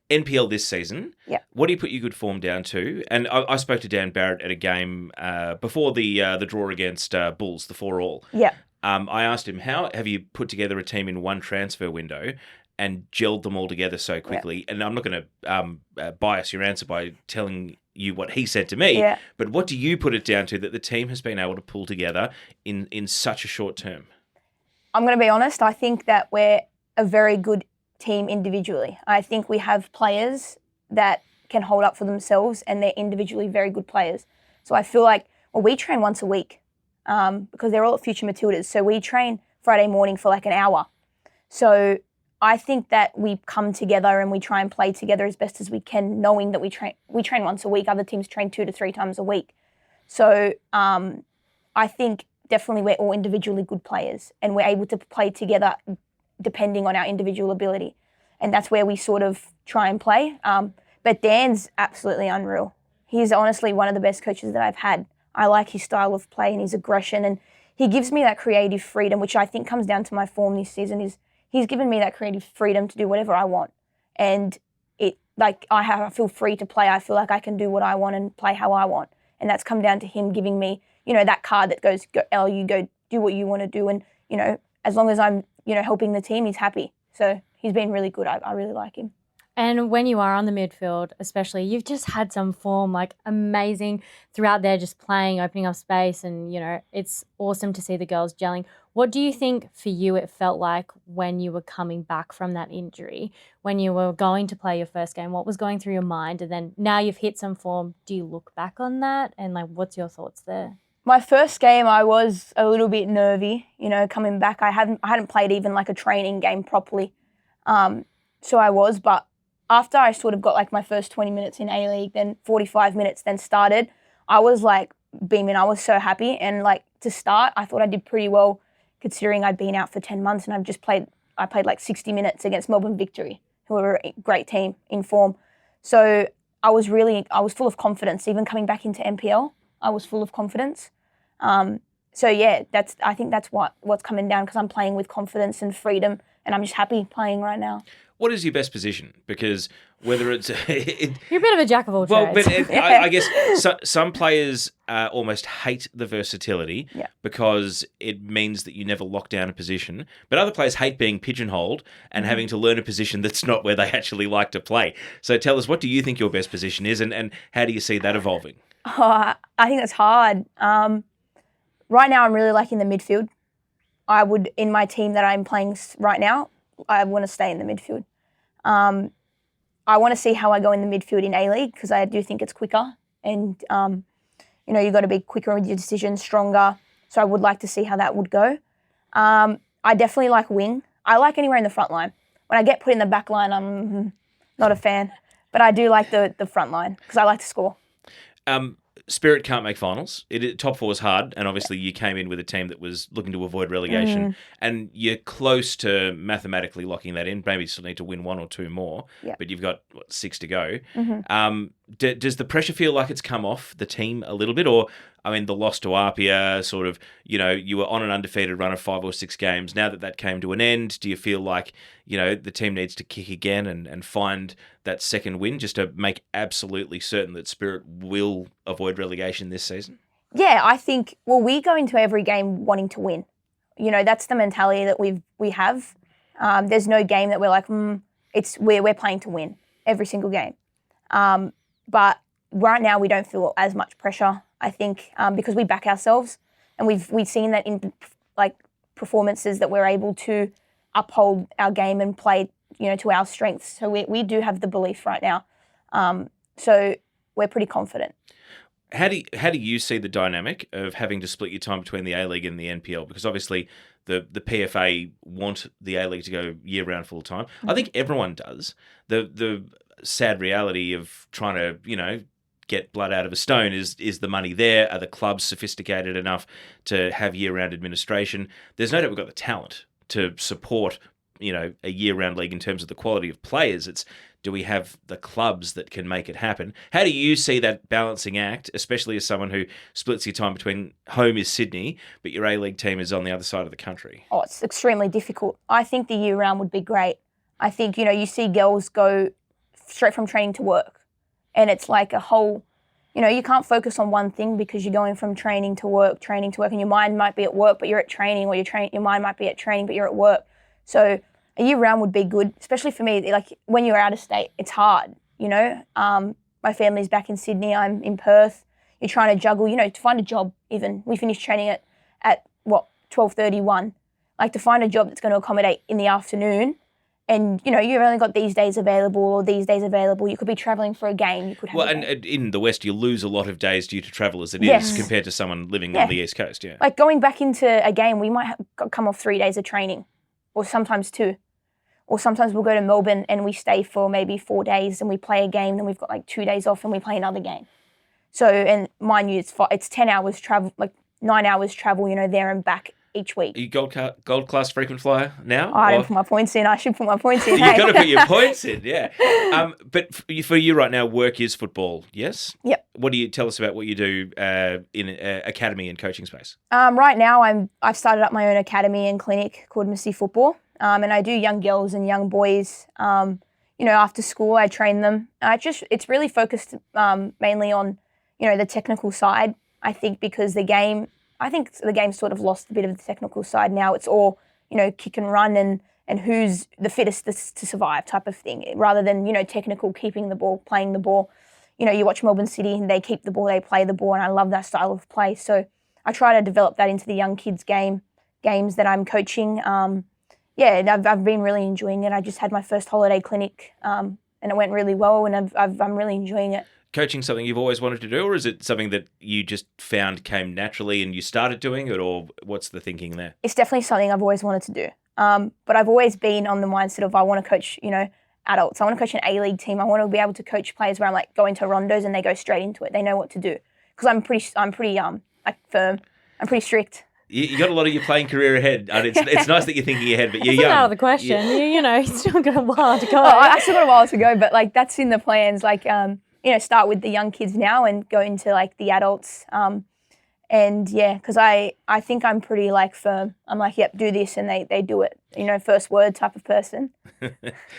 NPL this season, what do you put your good form down to? And I spoke to Dan Barrett at a game before the draw against Bulls, the 4-all. Yeah. I asked him, how have you put together a team in one transfer window and gelled them all together so quickly? And I'm not going to bias your answer by telling you what he said to me, but what do you put it down to that the team has been able to pull together in such a short term? I'm going to be honest. I think that we're a very good team individually. I think we have players that can hold up for themselves and they're individually very good players. So I feel like, we train once a week because they're all at Future Matildas. So we train Friday morning for like an hour. So I think that we come together and we try and play together as best as we can, knowing that we train once a week. Other teams train 2 to 3 times a week. So I think definitely we're all individually good players and we're able to play together depending on our individual ability. And that's where we sort of try and play. But Dan's absolutely unreal. He's honestly one of the best coaches that I've had. I like his style of play and his aggression, and he gives me that creative freedom, which I think comes down to my form this season. Is he's given me that creative freedom to do whatever I want. And I feel free to play. I feel like I can do what I want and play how I want. And that's come down to him giving me, that card that goes, Elle, you go do what you want to do. And, as long as I'm, helping the team, he's happy. So he's been really good. I really like him. And when you are on the midfield, especially, you've just had some form, like amazing throughout there, just playing, opening up space. And, it's awesome to see the girls gelling. What do you think for you it felt like when you were coming back from that injury, when you were going to play your first game? What was going through your mind? And then now you've hit some form. Do you look back on that? And what's your thoughts there? My first game, I was a little bit nervy, coming back. I hadn't played even like a training game properly. So I was, but after I sort of got like my first 20 minutes in A-League, then 45 minutes, then started, I was like beaming. I was so happy. And to start, I thought I did pretty well considering I'd been out for 10 months and I played like 60 minutes against Melbourne Victory. who are a great team in form. So I was full of confidence. Even coming back into NPL, I was full of confidence. So yeah, I think that's what's coming down, because I'm playing with confidence and freedom, and I'm just happy playing right now. What is your best position? Because whether it's You're a bit of a jack of all well, trades. but I guess some players almost hate the versatility because it means that you never lock down a position. But other players hate being pigeonholed and having to learn a position that's not where they actually like to play. So tell us, what do you think your best position is, and how do you see that evolving? I think it's hard. Right now, I'm really liking the midfield. I would, in my team that I'm playing right now, I want to stay in the midfield. I want to see how I go in the midfield in A-League, because I do think it's quicker, and you've got to be quicker with your decisions, stronger. So I would like to see how that would go. I definitely like wing. I like anywhere in the front line. When I get put in the back line, I'm not a fan, but I do like the front line because I like to score. Spirit can't make finals. Top four is hard, and obviously you came in with a team that was looking to avoid relegation, and you're close to mathematically locking that in. Maybe you still need to win one or two more, but you've got 6 to go. Does the pressure feel like it's come off the team a little bit? Or, I mean, the loss to Apia, sort of, you were on an undefeated run of 5 or 6 games. Now that came to an end, do you feel like, the team needs to kick again and find that second win just to make absolutely certain that Spirit will avoid relegation this season? Yeah, I think, we go into every game wanting to win. That's the mentality that we have. There's no game that we're like, we're playing to win every single game. But right now we don't feel as much pressure, I think, because we back ourselves, and we've seen that in performances that we're able to uphold our game and play to our strengths. So we do have the belief right now. So we're pretty confident. How do you see the dynamic of having to split your time between the A-League and the NPL? Because obviously the PFA want the A-League to go year-round full-time. I think everyone does. The sad reality of trying to, get blood out of a stone is the money there? Are the clubs sophisticated enough to have year-round administration? There's no doubt we've got the talent to support, a year-round league in terms of the quality of players. It's, do we have the clubs that can make it happen? How do you see that balancing act, especially as someone who splits your time between home is Sydney, but your A-League team is on the other side of the country? Oh, it's extremely difficult. I think the year-round would be great. I think, you see girls go straight from training to work. And it's like a whole, you can't focus on one thing because you're going from training to work, and your mind might be at work, but you're at training, or your mind might be at training, but you're at work. So a year-round would be good, especially for me. Like, when you're out of state, it's hard, My family's back in Sydney. I'm in Perth. You're trying to juggle, to find a job even. We finished training at 12:31. Like, to find a job that's going to accommodate in the afternoon, and, you've only got these days available or these days available. You could be travelling for a game. You could have and in the West, you lose a lot of days due to travel as it is compared to someone living on the East Coast, Like, going back into a game, we might come off 3 days of training, or sometimes 2. Or sometimes we'll go to Melbourne and we stay for maybe 4 days and we play a game, then we've got 2 days off and we play another game. So, and mind you, it's 10 hours travel, 9 hours travel, there and back each week. Are you gold class frequent flyer now? I don't put my points in. I should put my points in. You've got to put your points in, yeah. But for you right now, work is football, yes? Yep. What do you tell us about what you do in academy and coaching space? Right now, I've started up my own academy and clinic called Massey Football, and I do young girls and young boys. After school, I train them. It's really focused mainly on, the technical side. I think because the game sort of lost a bit of the technical side now. It's all, kick and run and who's the fittest to survive type of thing, rather than, technical, keeping the ball, playing the ball. You watch Melbourne City and they keep the ball, they play the ball, and I love that style of play. So I try to develop that into the young kids' games that I'm coaching. And I've been really enjoying it. I just had my first holiday clinic and it went really well, and I'm really enjoying it. Coaching something you've always wanted to do, or is it something that you just found came naturally and you started doing it, or what's the thinking there? It's definitely something I've always wanted to do. But I've always been on the mindset of I want to coach, adults. I want to coach an A-League team. I want to be able to coach players where I'm going to rondos and they go straight into it. They know what to do. Because I'm pretty firm. I'm pretty strict. You got a lot of your playing career ahead, and it's nice that you're thinking ahead, but you're It's young. not out of the question. You still got a while to go. Oh, I still got a while to go, but like that's in the plans. Like start with the young kids now and go into like the adults. And yeah, because I think I'm pretty like firm. I'm like, yep, do this, and they do it. First word type of person.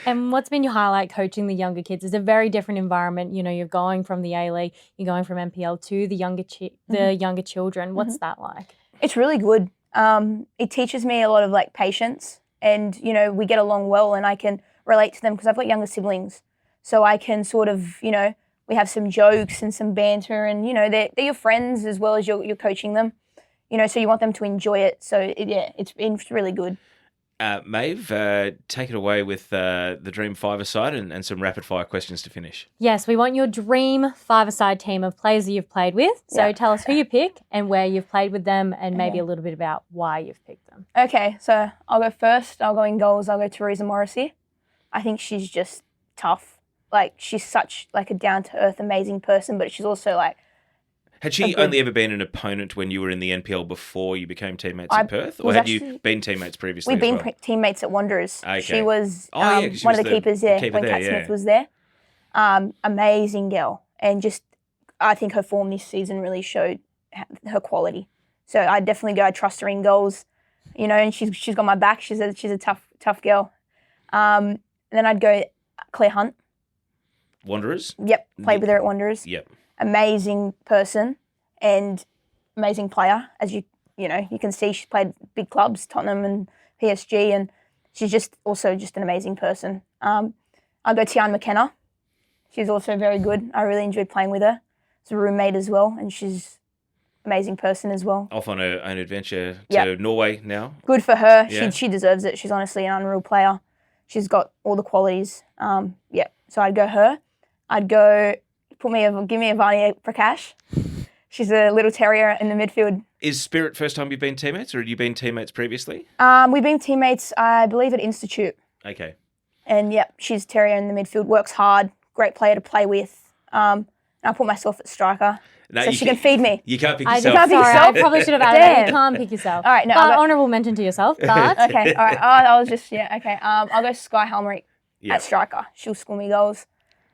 And what's been your highlight coaching the younger kids? It's a very different environment. You're going from the A-League, you're going from NPL to the younger children. What's that like? It's really good. It teaches me a lot of like patience, and we get along well, and I can relate to them because I've got younger siblings, so I can sort of we have some jokes and some banter, and they're your friends as well as you're coaching them, so you want them to enjoy it. So it's really good. Maeve, take it away with the dream five-a-side and some rapid-fire questions to finish. Yes, we want your dream five-a-side team of players that you've played with. So tell us who you pick and where you've played with them, and maybe a little bit about why you've picked them. Okay, so I'll go first. I'll go in goals. I'll go Teresa Morrissey. I think she's just tough. Like, she's such like a down-to-earth, amazing person, but she's also like... Had she only ever been an opponent when you were in the NPL before you became teammates in Perth? Or had you been teammates previously We've been teammates at Wanderers. Okay. She was she one was of the keepers there when Kat Smith was there. Amazing girl. And just, I think her form this season really showed her quality. So I'd definitely go, I trust her in goals, and she's got my back. She's a tough girl. And then I'd go Claire Hunt. Wanderers? Yep, played with her at Wanderers. Yep. Amazing person and amazing player. As you can see, she's played big clubs, Tottenham and PSG, and she's just an amazing person. I'll go Tian McKenna. She's also very good. I really enjoyed playing with her. She's a roommate as well, and she's an amazing person as well. Off on her own adventure to Norway now. Good for her. Yeah. She deserves it. She's honestly an unreal player. She's got all the qualities. So I'd go her. I'd go... give me Ivani Prakash. She's a little terrier in the midfield. Is Spirit first time you've been teammates, or had you been teammates previously? We've been teammates, I believe, at Institute. Okay. And she's terrier in the midfield, works hard, great player to play with. And I put myself at striker, so she can feed me. You can't pick You yourself. can't pick yourself? I probably should have added that. You can't pick yourself. All right, no. But honourable mention to yourself. But Okay, all right. I was just, okay. I'll go Sky Helmrich at striker. She'll score me goals.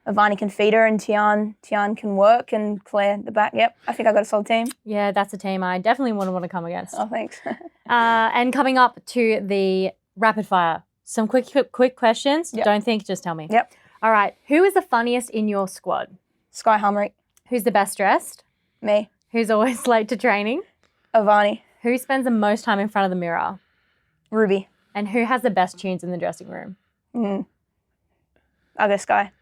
Ivani can feed her, and Tian can work, and Claire at the back. Yep, I think I got a solid team. yeah, that's a team I definitely wouldn't want to come against. Oh, thanks. And coming up to the rapid fire, some quick questions. Yep. Don't think, just tell me. Yep. All right. Who is the funniest in your squad? Sky Helmrich, Who's the best dressed? me, Who's always late to training? Ivani, Who spends the most time in front of the mirror? Ruby. And who has the best tunes in the dressing room? I'll go Sky.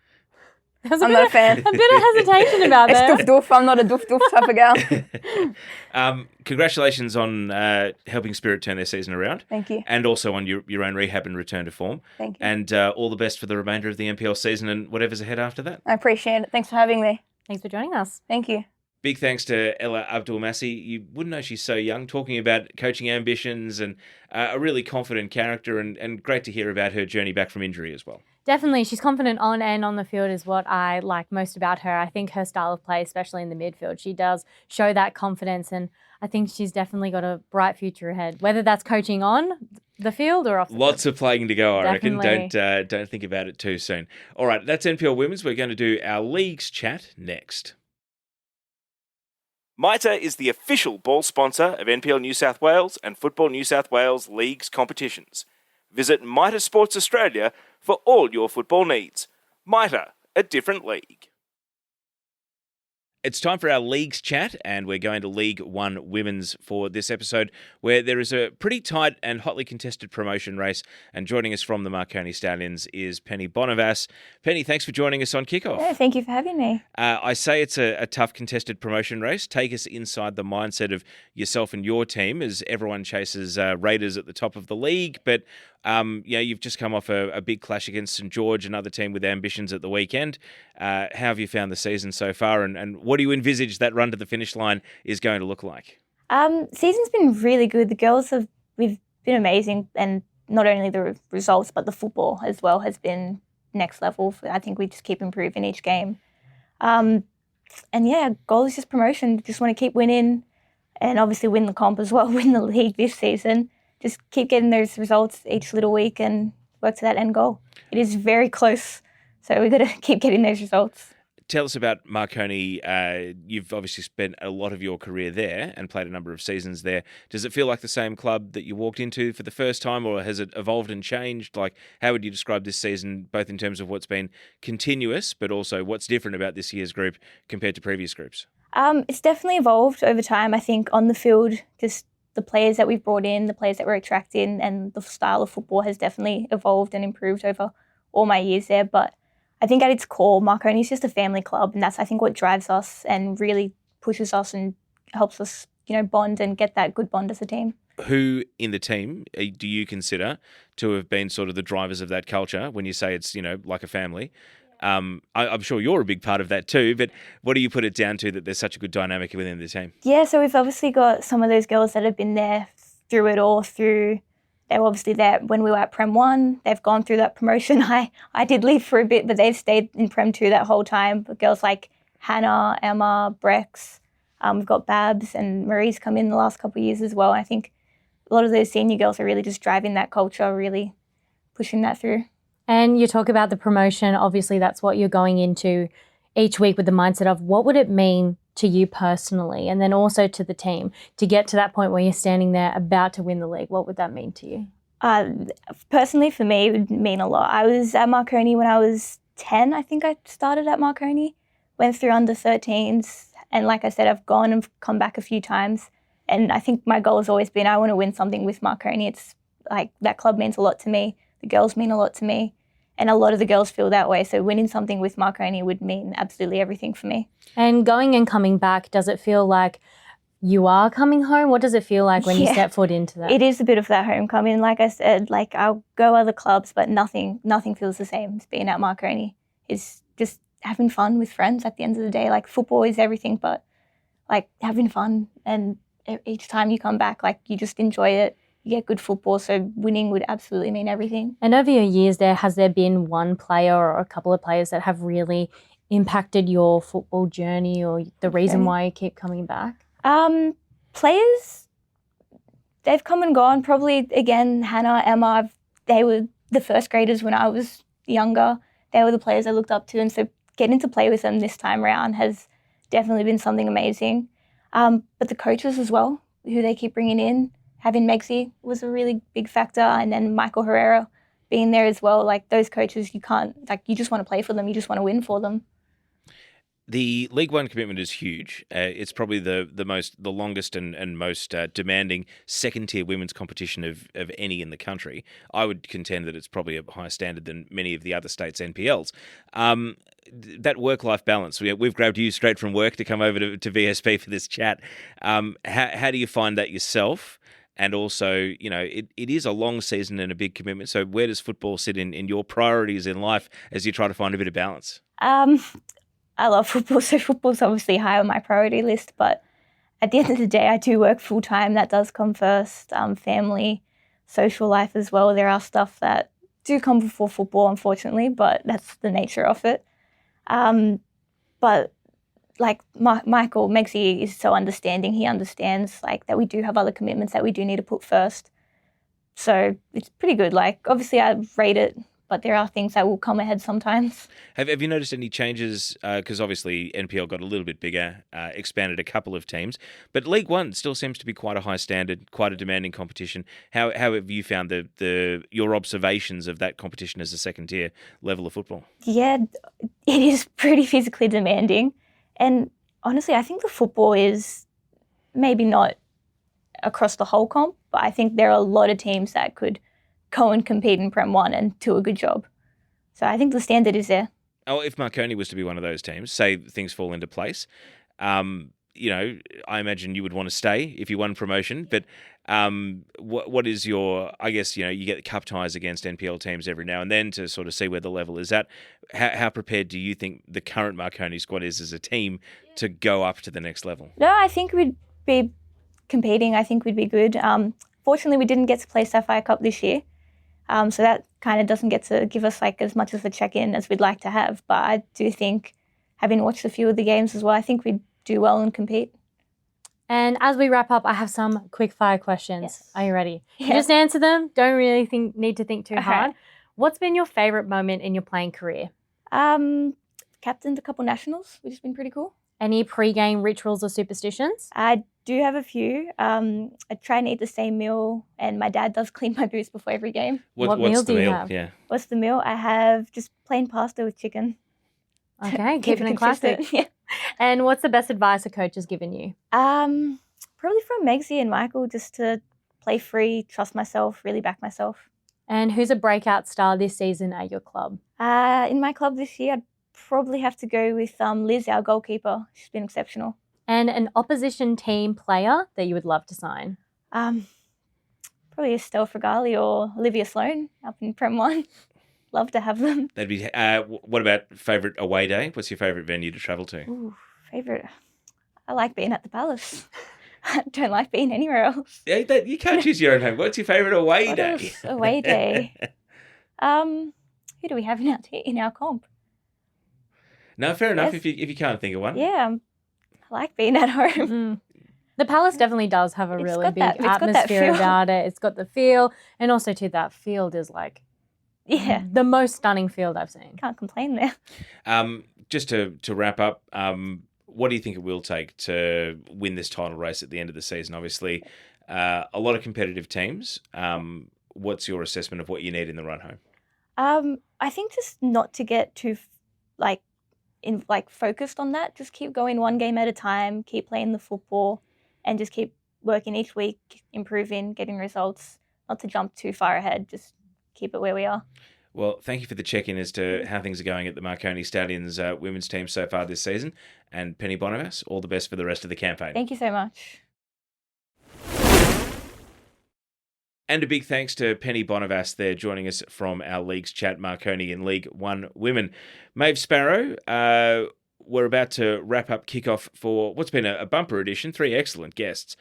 There's I'm not a fan. A bit of hesitation about It's that. doof doof. I'm not a doof doof type of girl. Congratulations on helping Spirit turn their season around. Thank you. And also on your own rehab and return to form. Thank you. And all the best for the remainder of the NPL season and whatever's ahead after that. I appreciate it. Thanks for having me. Thanks for joining us. Thank you. Big thanks to Ella Abdul Massih. You wouldn't know she's so young, talking about coaching ambitions and a really confident character, and great to hear about her journey back from injury as well. Definitely. She's confident on and on the field is what I like most about her. I think her style of play, especially in the midfield, she does show that confidence, and I think she's definitely got a bright future ahead, whether that's coaching on the field or off the Lots field. of playing to go, I reckon. Definitely. Don't think about it too soon. All right, that's NPL Women's. We're going to do our leagues chat next. Mitre is the official ball sponsor of NPL New South Wales and Football New South Wales Leagues competitions. Visit Mitre Sports Australia for all your football needs. Mitre, a different league. It's time for our leagues chat, and we're going to League One Women's for this episode, where there is a pretty tight and hotly contested promotion race. And joining us from the Marconi Stallions is Pene Bonovas. Penny, thanks for joining us on Kickoff. Yeah, thank you for having me. I say it's a tough contested promotion race. Take us inside the mindset of yourself and your team as everyone chases Raiders at the top of the league, but you've just come off a big clash against St George, another team with ambitions at the weekend. How have you found the season so far, and what do you envisage that run to the finish line is going to look like? Season's been really good. The girls we've been amazing, and not only the results, but the football as well has been next level. I think we just keep improving each game. Goal is just promotion. Just want to keep winning and obviously win the comp as well, win the league this season. Just keep getting those results each little week and work to that end goal. It is very close, so we've got to keep getting those results. Tell us about Marconi. You've obviously spent a lot of your career there and played a number of seasons there. Does it feel like the same club that you walked into for the first time, or has it evolved and changed? Like, how would you describe this season, both in terms of what's been continuous, but also what's different about this year's group compared to previous groups? It's definitely evolved over time. I think on the field, just the players that we've brought in, the players that we're attracting, and the style of football has definitely evolved and improved over all my years there. But I think at its core, Marconi is just a family club, and that's, I think, what drives us and really pushes us and helps us, bond and get that good bond as a team. Who in the team do you consider to have been sort of the drivers of that culture when you say it's, like a family? I'm sure you're a big part of that too, but what do you put it down to that there's such a good dynamic within the team? Yeah, so we've obviously got some of those girls that have been there through it all, they were obviously there when we were at Prem 1. They've gone through that promotion. I did leave for a bit, but they've stayed in Prem 2 that whole time. But girls like Hannah, Emma, Brex, we've got Babs and Marie's come in the last couple of years as well. I think a lot of those senior girls are really just driving that culture, really pushing that through. And you talk about the promotion. Obviously, that's what you're going into each week with the mindset of what would it mean to you personally, and then also to the team, to get to that point where you're standing there about to win the league. What would that mean to you? Personally, for me, it would mean a lot. I was at Marconi when I was 10. I think I started at Marconi, went through under 13s. And like I said, I've gone and come back a few times. And I think my goal has always been, I want to win something with Marconi. It's like that club means a lot to me. The girls mean a lot to me. And a lot of the girls feel that way. So winning something with Marconi would mean absolutely everything for me. And going and coming back, does it feel like you are coming home? What does it feel like when you step foot into that? It is a bit of that homecoming. Like I said, I'll go other clubs, but nothing feels the same as being at Marconi. It's just having fun with friends at the end of the day. Like, football is everything, but like having fun. And each time you come back, like, you just enjoy it. You get good football, so winning would absolutely mean everything. And over your years there, has there been one player or a couple of players that have really impacted your football journey or the reason why you keep coming back? Players, they've come and gone. Probably, again, Hannah, Emma, they were the first graders when I was younger. They were the players I looked up to, and so getting to play with them this time around has definitely been something amazing. But the coaches as well, who they keep bringing in, having Megsy was a really big factor, and then Michael Herrera being there as well. Like, those coaches, you just want to play for them. You just want to win for them. The League One commitment is huge. It's probably the longest and most demanding second-tier women's competition of any in the country. I would contend that it's probably a higher standard than many of the other states' NPLs. That work-life balance, we've grabbed you straight from work to come over to VSP for this chat. How do you find that yourself? And also, it is a long season and a big commitment. So where does football sit in your priorities in life as you try to find a bit of balance? I love football, so football's obviously high on my priority list. But at the end of the day, I do work full-time. That does come first. Family, social life as well. There are stuff that do come before football, unfortunately, but that's the nature of it. But like Michael Megsy is so understanding. He understands that we do have other commitments that we do need to put first. So it's pretty good. Obviously I rate it, but there are things that will come ahead sometimes. Have you noticed any changes? Because obviously NPL got a little bit bigger, expanded a couple of teams, but League One still seems to be quite a high standard, quite a demanding competition. How have you found your observations of that competition as a second tier level of football? Yeah, it is pretty physically demanding. And honestly, I think the football is maybe not across the whole comp, but I think there are a lot of teams that could go and compete in Prem 1 and do a good job. So I think the standard is there. Oh, if Marconi was to be one of those teams, say things fall into place, I imagine you would want to stay if you won promotion. But what is your, I guess, you get the cup ties against NPL teams every now and then to sort of see where the level is at. How prepared do you think the current Marconi squad is as a team to go up to the next level? No, I think we'd be competing. I think we'd be good. Fortunately, we didn't get to play Sapphire Cup this year. So that kind of doesn't get to give us as much of a check-in as we'd like to have. But I do think, having watched a few of the games as well, I think we'd do well and compete. And as we wrap up, I have some quick fire questions. Yes. Are you ready? Yeah. You just answer them. Don't really need to think too Okay. hard. What's been your favorite moment in your playing career? Captained a couple nationals, which has been pretty cool. Any pre-game rituals or superstitions? I do have a few. I try and eat the same meal, and my dad does clean my boots before every game. What What's meal the do you meal? have? Yeah. What's the meal? I have just plain pasta with chicken. Okay, Keep keeping it it classic. consistent. Yeah. And what's the best advice a coach has given you? Probably from Megsy and Michael, just to play free, trust myself, really back myself. And who's a breakout star this season at your club? In my club this year, I'd probably have to go with Liz, our goalkeeper. She's been exceptional. And an opposition team player that you would love to sign? Probably Estelle Fregali or Olivia Sloan up in Prem 1. Love to have them. That'd be. What about favourite away day? What's your favourite venue to travel to? Ooh, favourite. I like being at the Palace. I don't like being anywhere else. Yeah, you can't choose your own home. What's your favourite away What day? else? Away day. Who do we have in our comp? No, fair enough. Yes. If you can't think of one. Yeah, I like being at home. The Palace definitely does have a It's really got big that- it's got that atmosphere feel. about it. It's got the feel. And also, too, that field is like Yeah, the most stunning field I've seen. can't complain there. Just to wrap up, what do you think it will take to win this title race at the end of the season? Obviously, a lot of competitive teams. What's your assessment of what you need in the run home? I think just not to get too focused on that. Just keep going one game at a time. Keep playing the football, and just keep working each week, improving, getting results. Not to jump too far ahead. Just keep it where we are. Well, thank you for the check-in as to how things are going at the Marconi Stallions women's team so far this season. And Pene Bonovas, all the best for the rest of the campaign. Thank you so much. And a big thanks to Pene Bonovas there joining us from our Leagues Chat Marconi in League 1 Women. Maeve Sparrow, we're about to wrap up kickoff for what's been a bumper edition, 3 excellent guests.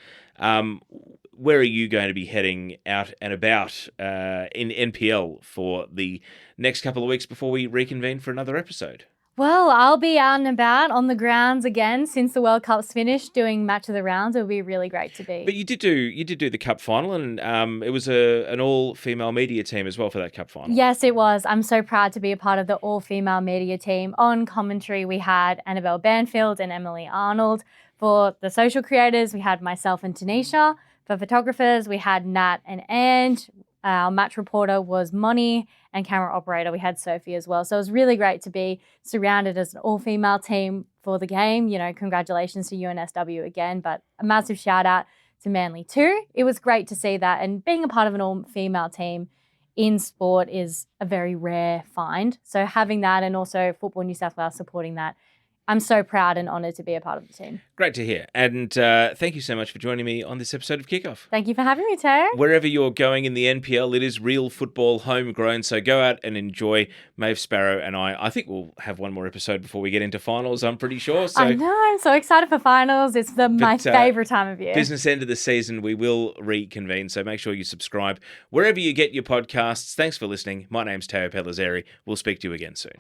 Where are you going to be heading out and about in NPL for the next couple of weeks before we reconvene for another episode? Well, I'll be out and about on the grounds again since the World Cup's finished, doing match of the rounds. It'll be really great to be. But you did do the cup final, and it was an all-female media team as well for that cup final. Yes, it was. I'm so proud to be a part of the all-female media team. On commentary, we had Annabelle Banfield and Emily Arnold. For the social creators, we had myself and Tanisha. For photographers, we had Nat and Ange. Our match reporter was Moni, and camera operator, we had Sophie as well. So it was really great to be surrounded as an all-female team for the game. You know, congratulations to UNSW again, but a massive shout out to Manly too. It was great to see that, and being a part of an all-female team in sport is a very rare find. So having that, and also Football New South Wales supporting that, I'm so proud and honoured to be a part of the team. Great to hear. And thank you so much for joining me on this episode of Kickoff. Thank you for having me, Teo. Wherever you're going in the NPL, it is real football homegrown. So go out and enjoy. Maeve Sparrow and I think we'll have one more episode before we get into finals, I'm pretty sure. So, I know, I'm so excited for finals. It's my favourite time of year. Business end of the season, we will reconvene. So make sure you subscribe wherever you get your podcasts. Thanks for listening. My name's Teo Pellizzeri. We'll speak to you again soon.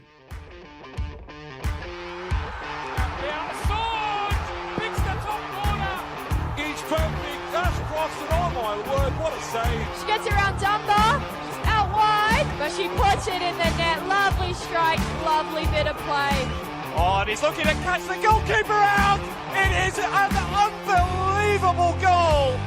She gets around Dumba, out wide, but she puts it in the net. Lovely strike, lovely bit of play. Oh, and he's looking to catch the goalkeeper out. It is an unbelievable goal.